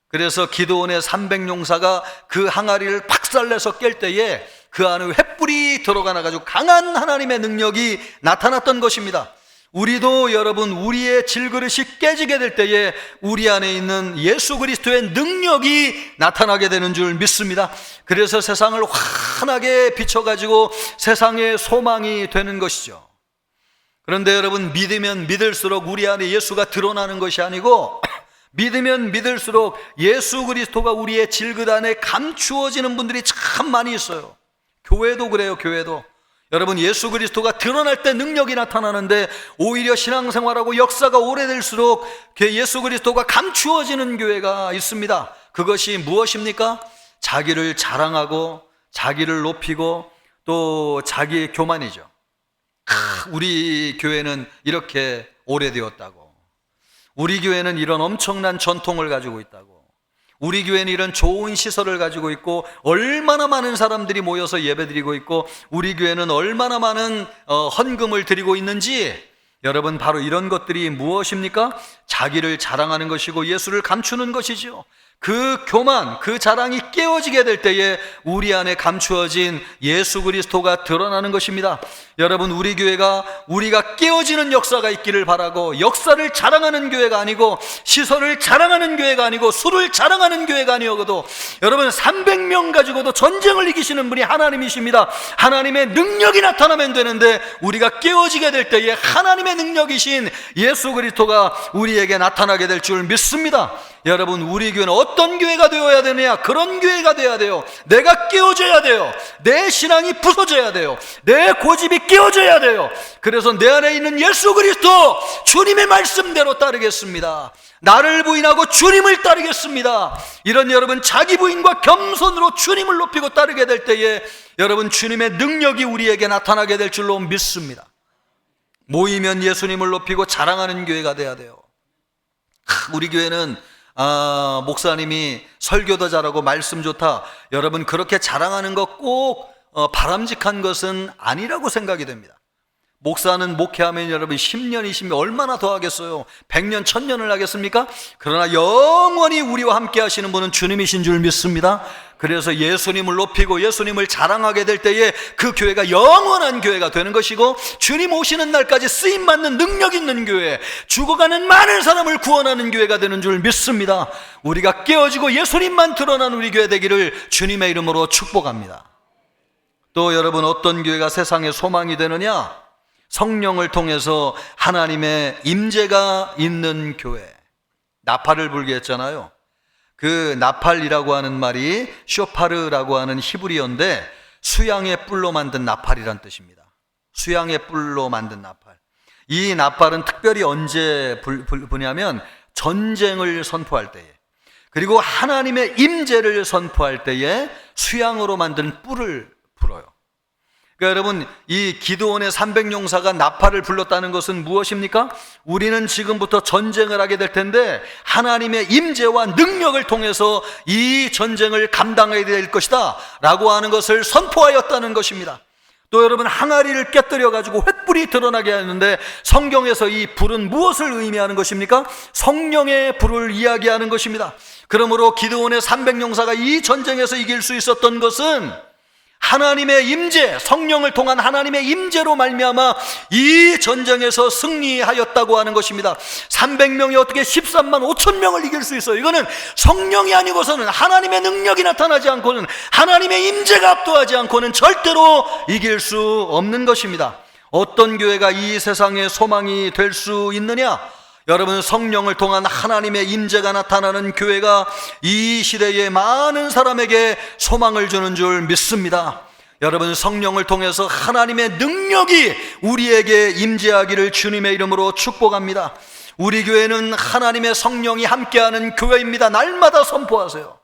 Speaker 5: 그래서 기드온의 300용사가 그 항아리를 박살내서 깰 때에 그 안에 횃불이 들어가 가지고 강한 하나님의 능력이 나타났던 것입니다. 우리도 여러분, 우리의 질그릇이 깨지게 될 때에 우리 안에 있는 예수 그리스도의 능력이 나타나게 되는 줄 믿습니다. 그래서 세상을 환하게 비춰가지고 세상의 소망이 되는 것이죠. 그런데 여러분, 믿으면 믿을수록 우리 안에 예수가 드러나는 것이 아니고, 믿으면 믿을수록 예수 그리스도가 우리의 질그릇 안에 감추어지는 분들이 참 많이 있어요. 교회도 그래요. 교회도 여러분, 예수 그리스도가 드러날 때 능력이 나타나는데, 오히려 신앙생활하고 역사가 오래될수록 예수 그리스도가 감추어지는 교회가 있습니다. 그것이 무엇입니까? 자기를 자랑하고 자기를 높이고 또 자기의 교만이죠. 우리 교회는 이렇게 오래되었다고, 우리 교회는 이런 엄청난 전통을 가지고 있다고, 우리 교회는 이런 좋은 시설을 가지고 있고, 얼마나 많은 사람들이 모여서 예배드리고 있고, 우리 교회는 얼마나 많은 헌금을 드리고 있는지, 여러분, 바로 이런 것들이 무엇입니까? 자기를 자랑하는 것이고 예수를 감추는 것이죠. 그 교만, 그 자랑이 깨어지게 될 때에 우리 안에 감추어진 예수 그리스도가 드러나는 것입니다. 여러분, 우리 교회가 우리가 깨어지는 역사가 있기를 바라고, 역사를 자랑하는 교회가 아니고, 시설을 자랑하는 교회가 아니고, 술을 자랑하는 교회가 아니어도, 여러분, 300명 가지고도 전쟁을 이기시는 분이 하나님이십니다. 하나님의 능력이 나타나면 되는데, 우리가 깨어지게 될 때에 하나님의 능력이신 예수 그리스도가 우리에게 나타나게 될 줄 믿습니다. 여러분, 우리 교회는 어떤 교회가 되어야 되느냐? 그런 교회가 되어야 돼요. 내가 깨어져야 돼요. 내 신앙이 부서져야 돼요. 내 고집이 깨어져야 돼요. 그래서 내 안에 있는 예수 그리스도, 주님의 말씀대로 따르겠습니다. 나를 부인하고 주님을 따르겠습니다. 이런 여러분, 자기 부인과 겸손으로 주님을 높이고 따르게 될 때에 여러분, 주님의 능력이 우리에게 나타나게 될 줄로 믿습니다. 모이면 예수님을 높이고 자랑하는 교회가 돼야 돼요. 우리 교회는 목사님이 설교도 잘하고 말씀 좋다, 여러분, 그렇게 자랑하는 것 꼭 바람직한 것은 아니라고 생각이 됩니다. 목사는 목회하면 여러분 10년, 20년 얼마나 더 하겠어요? 100년, 1000년을 하겠습니까? 그러나 영원히 우리와 함께 하시는 분은 주님이신 줄 믿습니다. 그래서 예수님을 높이고 예수님을 자랑하게 될 때에 그 교회가 영원한 교회가 되는 것이고, 주님 오시는 날까지 쓰임받는 능력 있는 교회, 죽어가는 많은 사람을 구원하는 교회가 되는 줄 믿습니다. 우리가 깨어지고 예수님만 드러난 우리 교회 되기를 주님의 이름으로 축복합니다. 또 여러분, 어떤 교회가 세상의 소망이 되느냐? 성령을 통해서 하나님의 임재가 있는 교회. 나팔을 불게 했잖아요. 그 나팔이라고 하는 말이 쇼파르라고 하는 히브리어인데, 수양의 뿔로 만든 나팔이란 뜻입니다. 수양의 뿔로 만든 나팔. 이 나팔은 특별히 언제 부냐면 전쟁을 선포할 때에, 그리고 하나님의 임재를 선포할 때에 수양으로 만든 뿔을 불어요. 그러니까 여러분, 이 기드온의 300용사가 나팔을 불렀다는 것은 무엇입니까? 우리는 지금부터 전쟁을 하게 될 텐데 하나님의 임재와 능력을 통해서 이 전쟁을 감당해야 될 것이다 라고 하는 것을 선포하였다는 것입니다. 또 여러분, 항아리를 깨뜨려 가지고 횃불이 드러나게 하는데 성경에서 이 불은 무엇을 의미하는 것입니까? 성령의 불을 이야기하는 것입니다. 그러므로 기드온의 300용사가 이 전쟁에서 이길 수 있었던 것은 하나님의 임재, 성령을 통한 하나님의 임재로 말미암아 이 전쟁에서 승리하였다고 하는 것입니다. 300명이 어떻게 13만 5천 명을 이길 수 있어요? 이거는 성령이 아니고서는, 하나님의 능력이 나타나지 않고는, 하나님의 임재가 압도하지 않고는 절대로 이길 수 없는 것입니다. 어떤 교회가 이 세상의 소망이 될 수 있느냐? 여러분, 성령을 통한 하나님의 임재가 나타나는 교회가 이 시대에 많은 사람에게 소망을 주는 줄 믿습니다. 여러분, 성령을 통해서 하나님의 능력이 우리에게 임재하기를 주님의 이름으로 축복합니다. 우리 교회는 하나님의 성령이 함께하는 교회입니다. 날마다 선포하세요.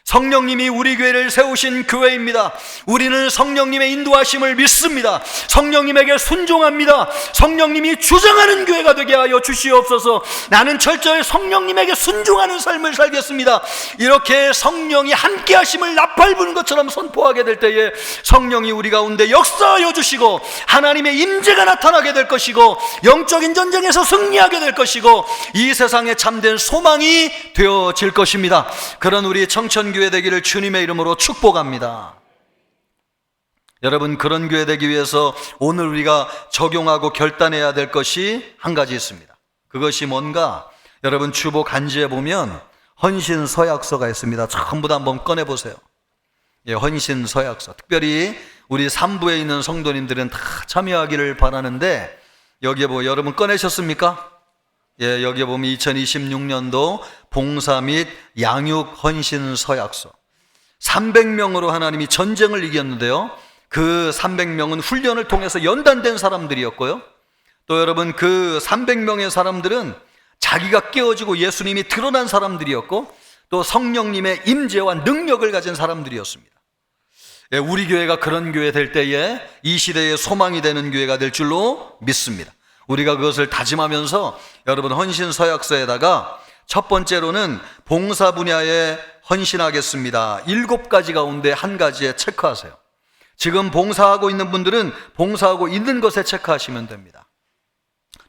Speaker 5: 성령님이 우리 교회를 세우신 교회입니다. 우리는 성령님의 인도하심을 믿습니다. 성령님에게 순종합니다. 성령님이 주장하는 교회가 되게 하여 주시옵소서. 나는 철저히 성령님에게 순종하는 삶을 살겠습니다. 이렇게 성령이 함께 하심을 나팔 부는 것처럼 선포하게 될 때에 성령이 우리 가운데 역사하여 주시고 하나님의 임재가 나타나게 될 것이고 영적인 전쟁에서 승리하게 될 것이고 이 세상에 참된 소망이 되어질 것입니다. 그런 우리 청천교회 되기를 주님의 이름으로 축복합니다. 여러분, 그런 교회 되기 위해서 오늘 우리가 적용하고 결단해야 될 것이 한 가지 있습니다. 그것이 뭔가? 여러분, 주보 간지에 보면 헌신 서약서가 있습니다. 전부 다 한번 꺼내보세요. 예, 헌신 서약서. 특별히 우리 3부에 있는 성도님들은 다 참여하기를 바라는데, 여기에 여러분 꺼내셨습니까? 예, 여기에 보면 2026년도 봉사 및 양육 헌신 서약서. 300명으로 하나님이 전쟁을 이겼는데요, 그 300명은 훈련을 통해서 연단된 사람들이었고요, 또 여러분, 그 300명의 사람들은 자기가 깨어지고 예수님이 드러난 사람들이었고, 또 성령님의 임재와 능력을 가진 사람들이었습니다. 예, 우리 교회가 그런 교회 될 때에 이 시대의 소망이 되는 교회가 될 줄로 믿습니다. 우리가 그것을 다짐하면서 여러분, 헌신 서약서에다가 첫 번째로는 봉사 분야에 헌신하겠습니다. 7가지 가운데 한 가지에 체크하세요. 지금 봉사하고 있는 분들은 봉사하고 있는 것에 체크하시면 됩니다.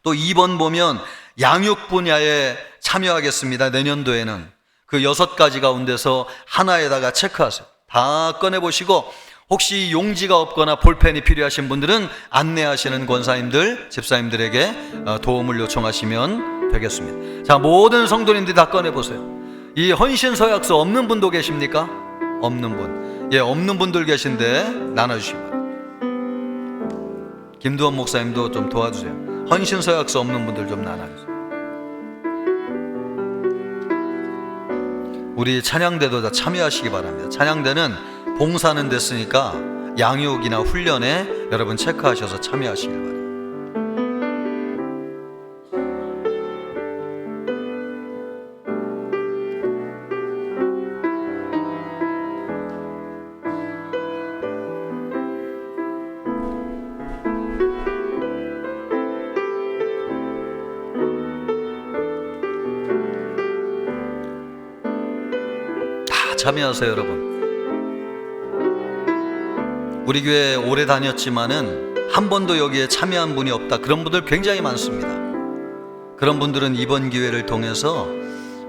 Speaker 5: 또 2번 보면 양육 분야에 참여하겠습니다. 내년도에는 그 6가지 가운데서 하나에다가 체크하세요. 다 꺼내보시고, 혹시 용지가 없거나 볼펜이 필요하신 분들은 안내하시는 권사님들, 집사님들에게 도움을 요청하시면 되겠습니다. 자, 모든 성도님들이 다 꺼내보세요. 이 헌신 서약서 없는 분도 계십니까? 없는 분. 예, 없는 분들 계신데 나눠주시기 바랍니다. 김두원 목사님도 좀 도와주세요. 헌신 서약서 없는 분들 좀 나눠주세요. 우리 찬양대도 다 참여하시기 바랍니다. 찬양대는 봉사는 됐으니까 양육이나 훈련에 여러분 체크하셔서 참여하시길 바랍니다. 다 참여하세요, 여러분. 우리 교회 오래 다녔지만은 한 번도 여기에 참여한 분이 없다, 그런 분들 굉장히 많습니다. 그런 분들은 이번 기회를 통해서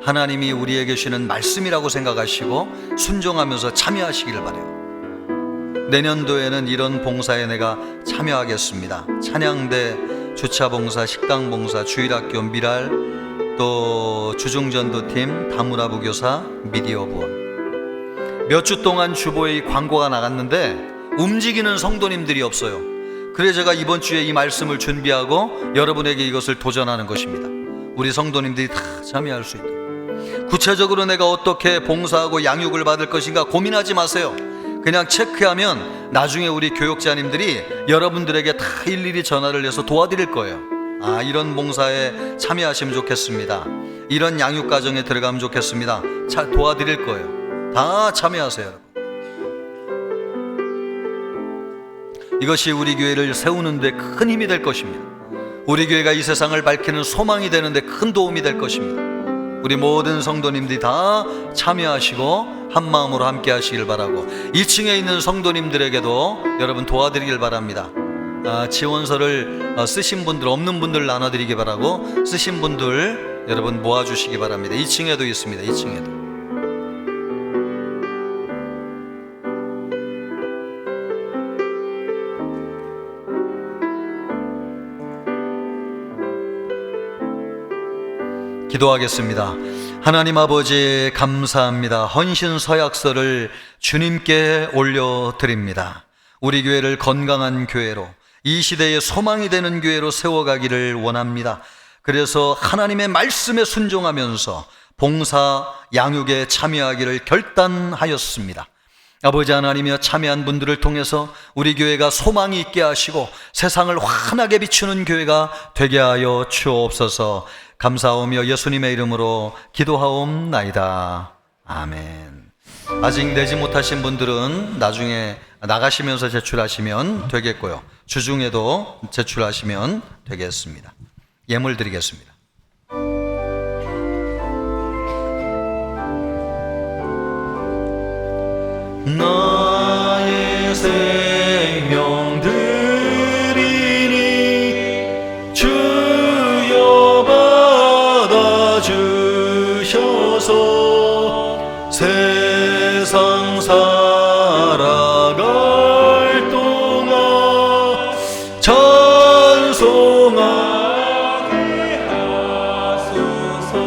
Speaker 5: 하나님이 우리에게 주시는 말씀이라고 생각하시고 순종하면서 참여하시기를 바라요. 내년도에는 이런 봉사에 내가 참여하겠습니다. 찬양대, 주차봉사, 식당봉사, 주일학교, 미랄, 또 주중전도팀, 다문화부 교사, 미디어 부원. 몇 주 동안 주보에 이 광고가 나갔는데 움직이는 성도님들이 없어요. 그래서 제가 이번 주에 이 말씀을 준비하고 여러분에게 이것을 도전하는 것입니다. 우리 성도님들이 다 참여할 수 있도록. 구체적으로 내가 어떻게 봉사하고 양육을 받을 것인가 고민하지 마세요. 그냥 체크하면 나중에 우리 교육자님들이 여러분들에게 다 일일이 전화를 해서 도와드릴 거예요. 아, 이런 봉사에 참여하시면 좋겠습니다. 이런 양육 과정에 들어가면 좋겠습니다. 도와드릴 거예요. 다 참여하세요, 여러분. 이것이 우리 교회를 세우는 데 큰 힘이 될 것입니다. 우리 교회가 이 세상을 밝히는 소망이 되는 데 큰 도움이 될 것입니다. 우리 모든 성도님들이 다 참여하시고 한 마음으로 함께 하시길 바라고, 1층에 있는 성도님들에게도 여러분 도와드리길 바랍니다. 지원서를 쓰신 분들, 없는 분들 나눠드리기 바라고, 쓰신 분들 여러분 모아주시기 바랍니다. 2층에도 있습니다. 2층에도. 기도하겠습니다. 하나님 아버지 감사합니다. 헌신 서약서를 주님께 올려드립니다. 우리 교회를 건강한 교회로, 이 시대의 소망이 되는 교회로 세워가기를 원합니다. 그래서 하나님의 말씀에 순종하면서 봉사, 양육에 참여하기를 결단하였습니다. 아버지 하나님이여, 참여한 분들을 통해서 우리 교회가 소망이 있게 하시고 세상을 환하게 비추는 교회가 되게 하여 주옵소서. 감사하오며 예수님의 이름으로 기도하옵나이다. 아멘. 아직 내지 못하신 분들은 나중에 나가시면서 제출하시면 되겠고요, 주중에도 제출하시면 되겠습니다. 예물 드리겠습니다. 나의 생명 드리니 주여 받아주셔서 세상 살아갈 동안 찬송하게 하소서.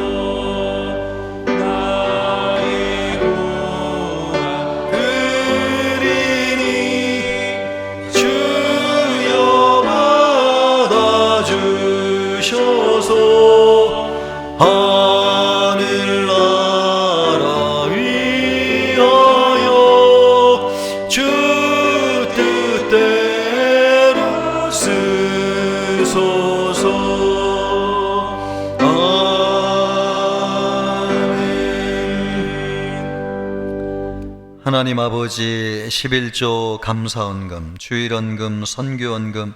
Speaker 5: 나의 구원 드리니 주여 받아주셔서 하늘나라 위하여 주 뜻대로 쓰소서. 아멘. 하나님 아버지, 11조 감사헌금, 주일헌금, 선교헌금,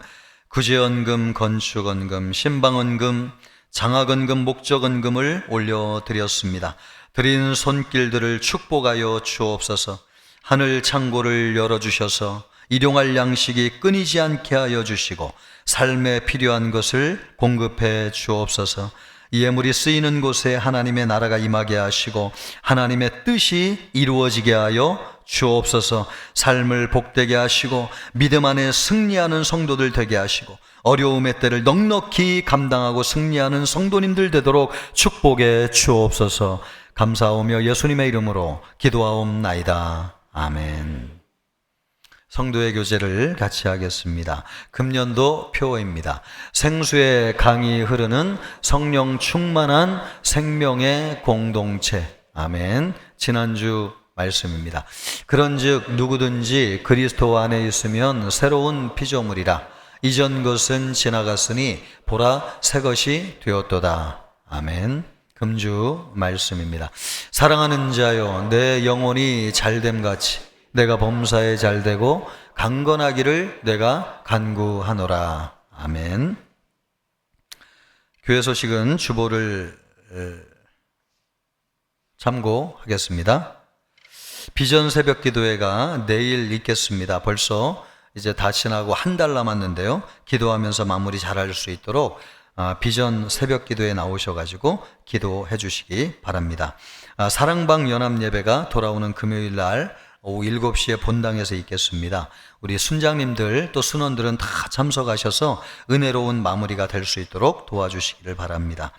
Speaker 5: 구제헌금, 건축헌금, 신방헌금, 장학헌금, 목적헌금을 올려드렸습니다. 드린 손길들을 축복하여 주옵소서. 하늘 창고를 열어주셔서 일용할 양식이 끊이지 않게 하여 주시고 삶에 필요한 것을 공급해 주옵소서. 이 예물이 쓰이는 곳에 하나님의 나라가 임하게 하시고 하나님의 뜻이 이루어지게 하여 주옵소서. 삶을 복되게 하시고 믿음 안에 승리하는 성도들 되게 하시고 어려움의 때를 넉넉히 감당하고 승리하는 성도님들 되도록 축복해 주옵소서. 감사하오며 예수님의 이름으로 기도하옵나이다. 아멘. 성도의 교제를 같이 하겠습니다. 금년도 표어입니다. 생수의 강이 흐르는 성령 충만한 생명의 공동체. 아멘. 지난주 말씀입니다. 그런즉 누구든지 그리스도 안에 있으면 새로운 피조물이라. 이전 것은 지나갔으니 보라 새 것이 되었도다. 아멘. 금주 말씀입니다. 사랑하는 자여, 내 영혼이 잘됨같이 내가 범사에 잘되고 강건하기를 내가 간구하노라. 아멘. 교회 소식은 주보를 참고하겠습니다. 비전 새벽 기도회가 내일 있겠습니다. 벌써 이제 다 지나고 한 달 남았는데요. 기도하면서 마무리 잘할 수 있도록 비전 새벽 기도에 나오셔가지고 기도해 주시기 바랍니다. 사랑방 연합 예배가 돌아오는 금요일 날 오후 7시에 본당에서 있겠습니다. 우리 순장님들 또 순원들은 다 참석하셔서 은혜로운 마무리가 될 수 있도록 도와주시기를 바랍니다.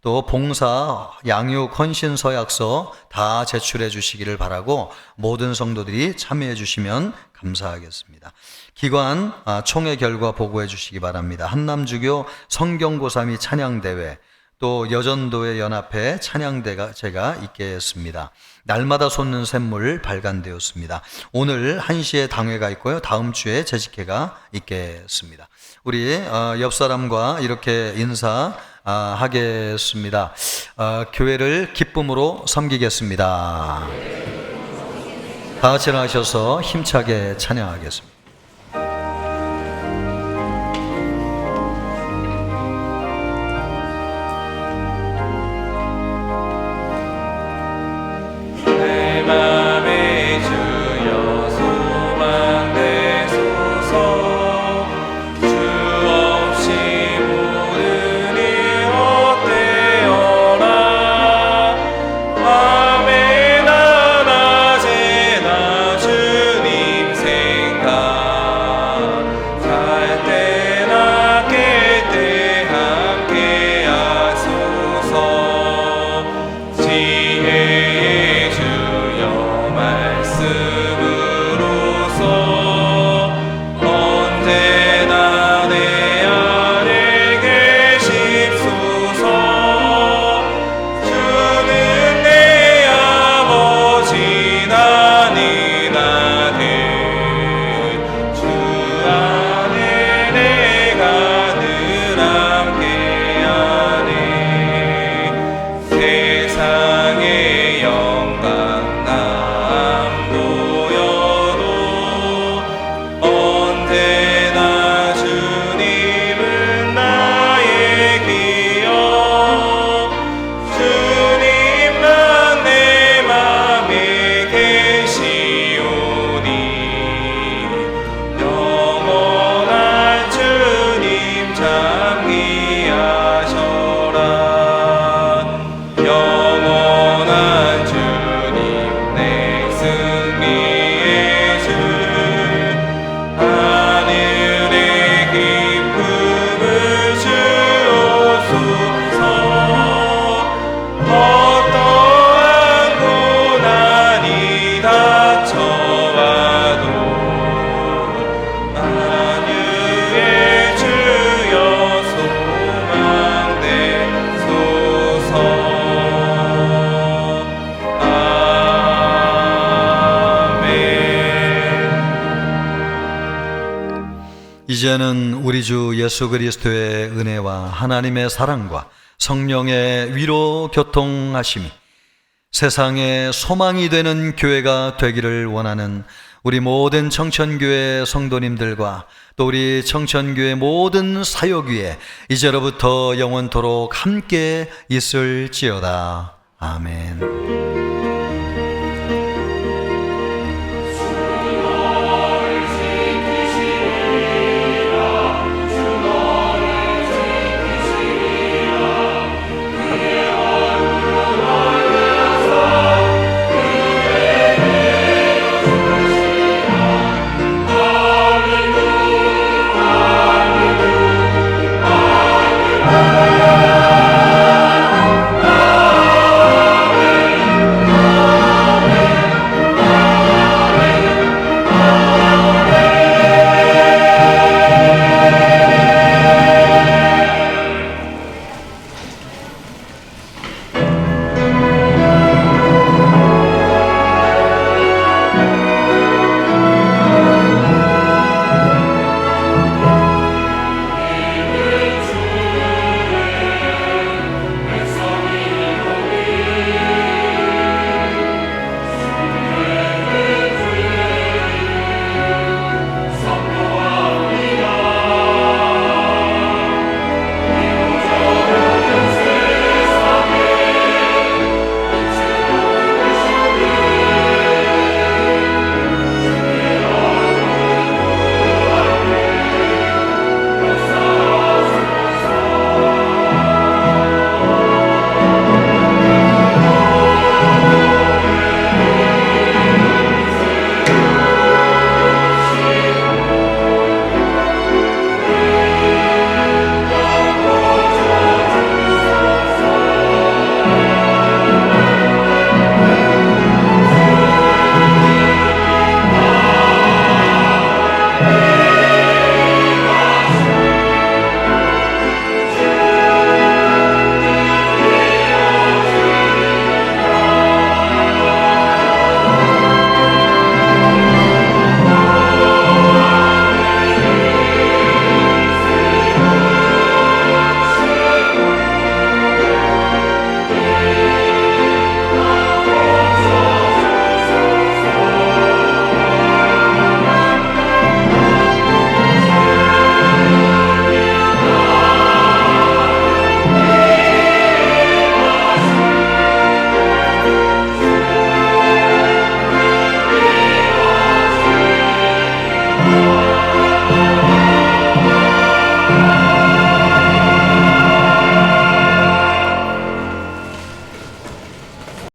Speaker 5: 또 봉사, 양육, 헌신 서약서 다 제출해 주시기를 바라고 모든 성도들이 참여해 주시면 감사하겠습니다. 기관 총회 결과 보고해 주시기 바랍니다. 한남주교 성경고3이 찬양대회, 또 여전도의 연합회 찬양대가 제가 있겠습니다. 날마다 솟는 샘물 발간되었습니다. 오늘 1시에 당회가 있고요. 다음 주에 재직회가 있겠습니다. 우리 옆 사람과 이렇게 인사하겠습니다. 교회를 기쁨으로 섬기겠습니다. 다 같이 일어나셔서 힘차게 찬양하겠습니다. 이제는 우리 주 예수 그리스도의 은혜와 하나님의 사랑과 성령의 위로 교통하심이 세상의 소망이 되는 교회가 되기를 원하는 우리 모든 청천교회 성도님들과 또 우리 청천교회 모든 사역 위에 이제로부터 영원토록 함께 있을지어다. 아멘.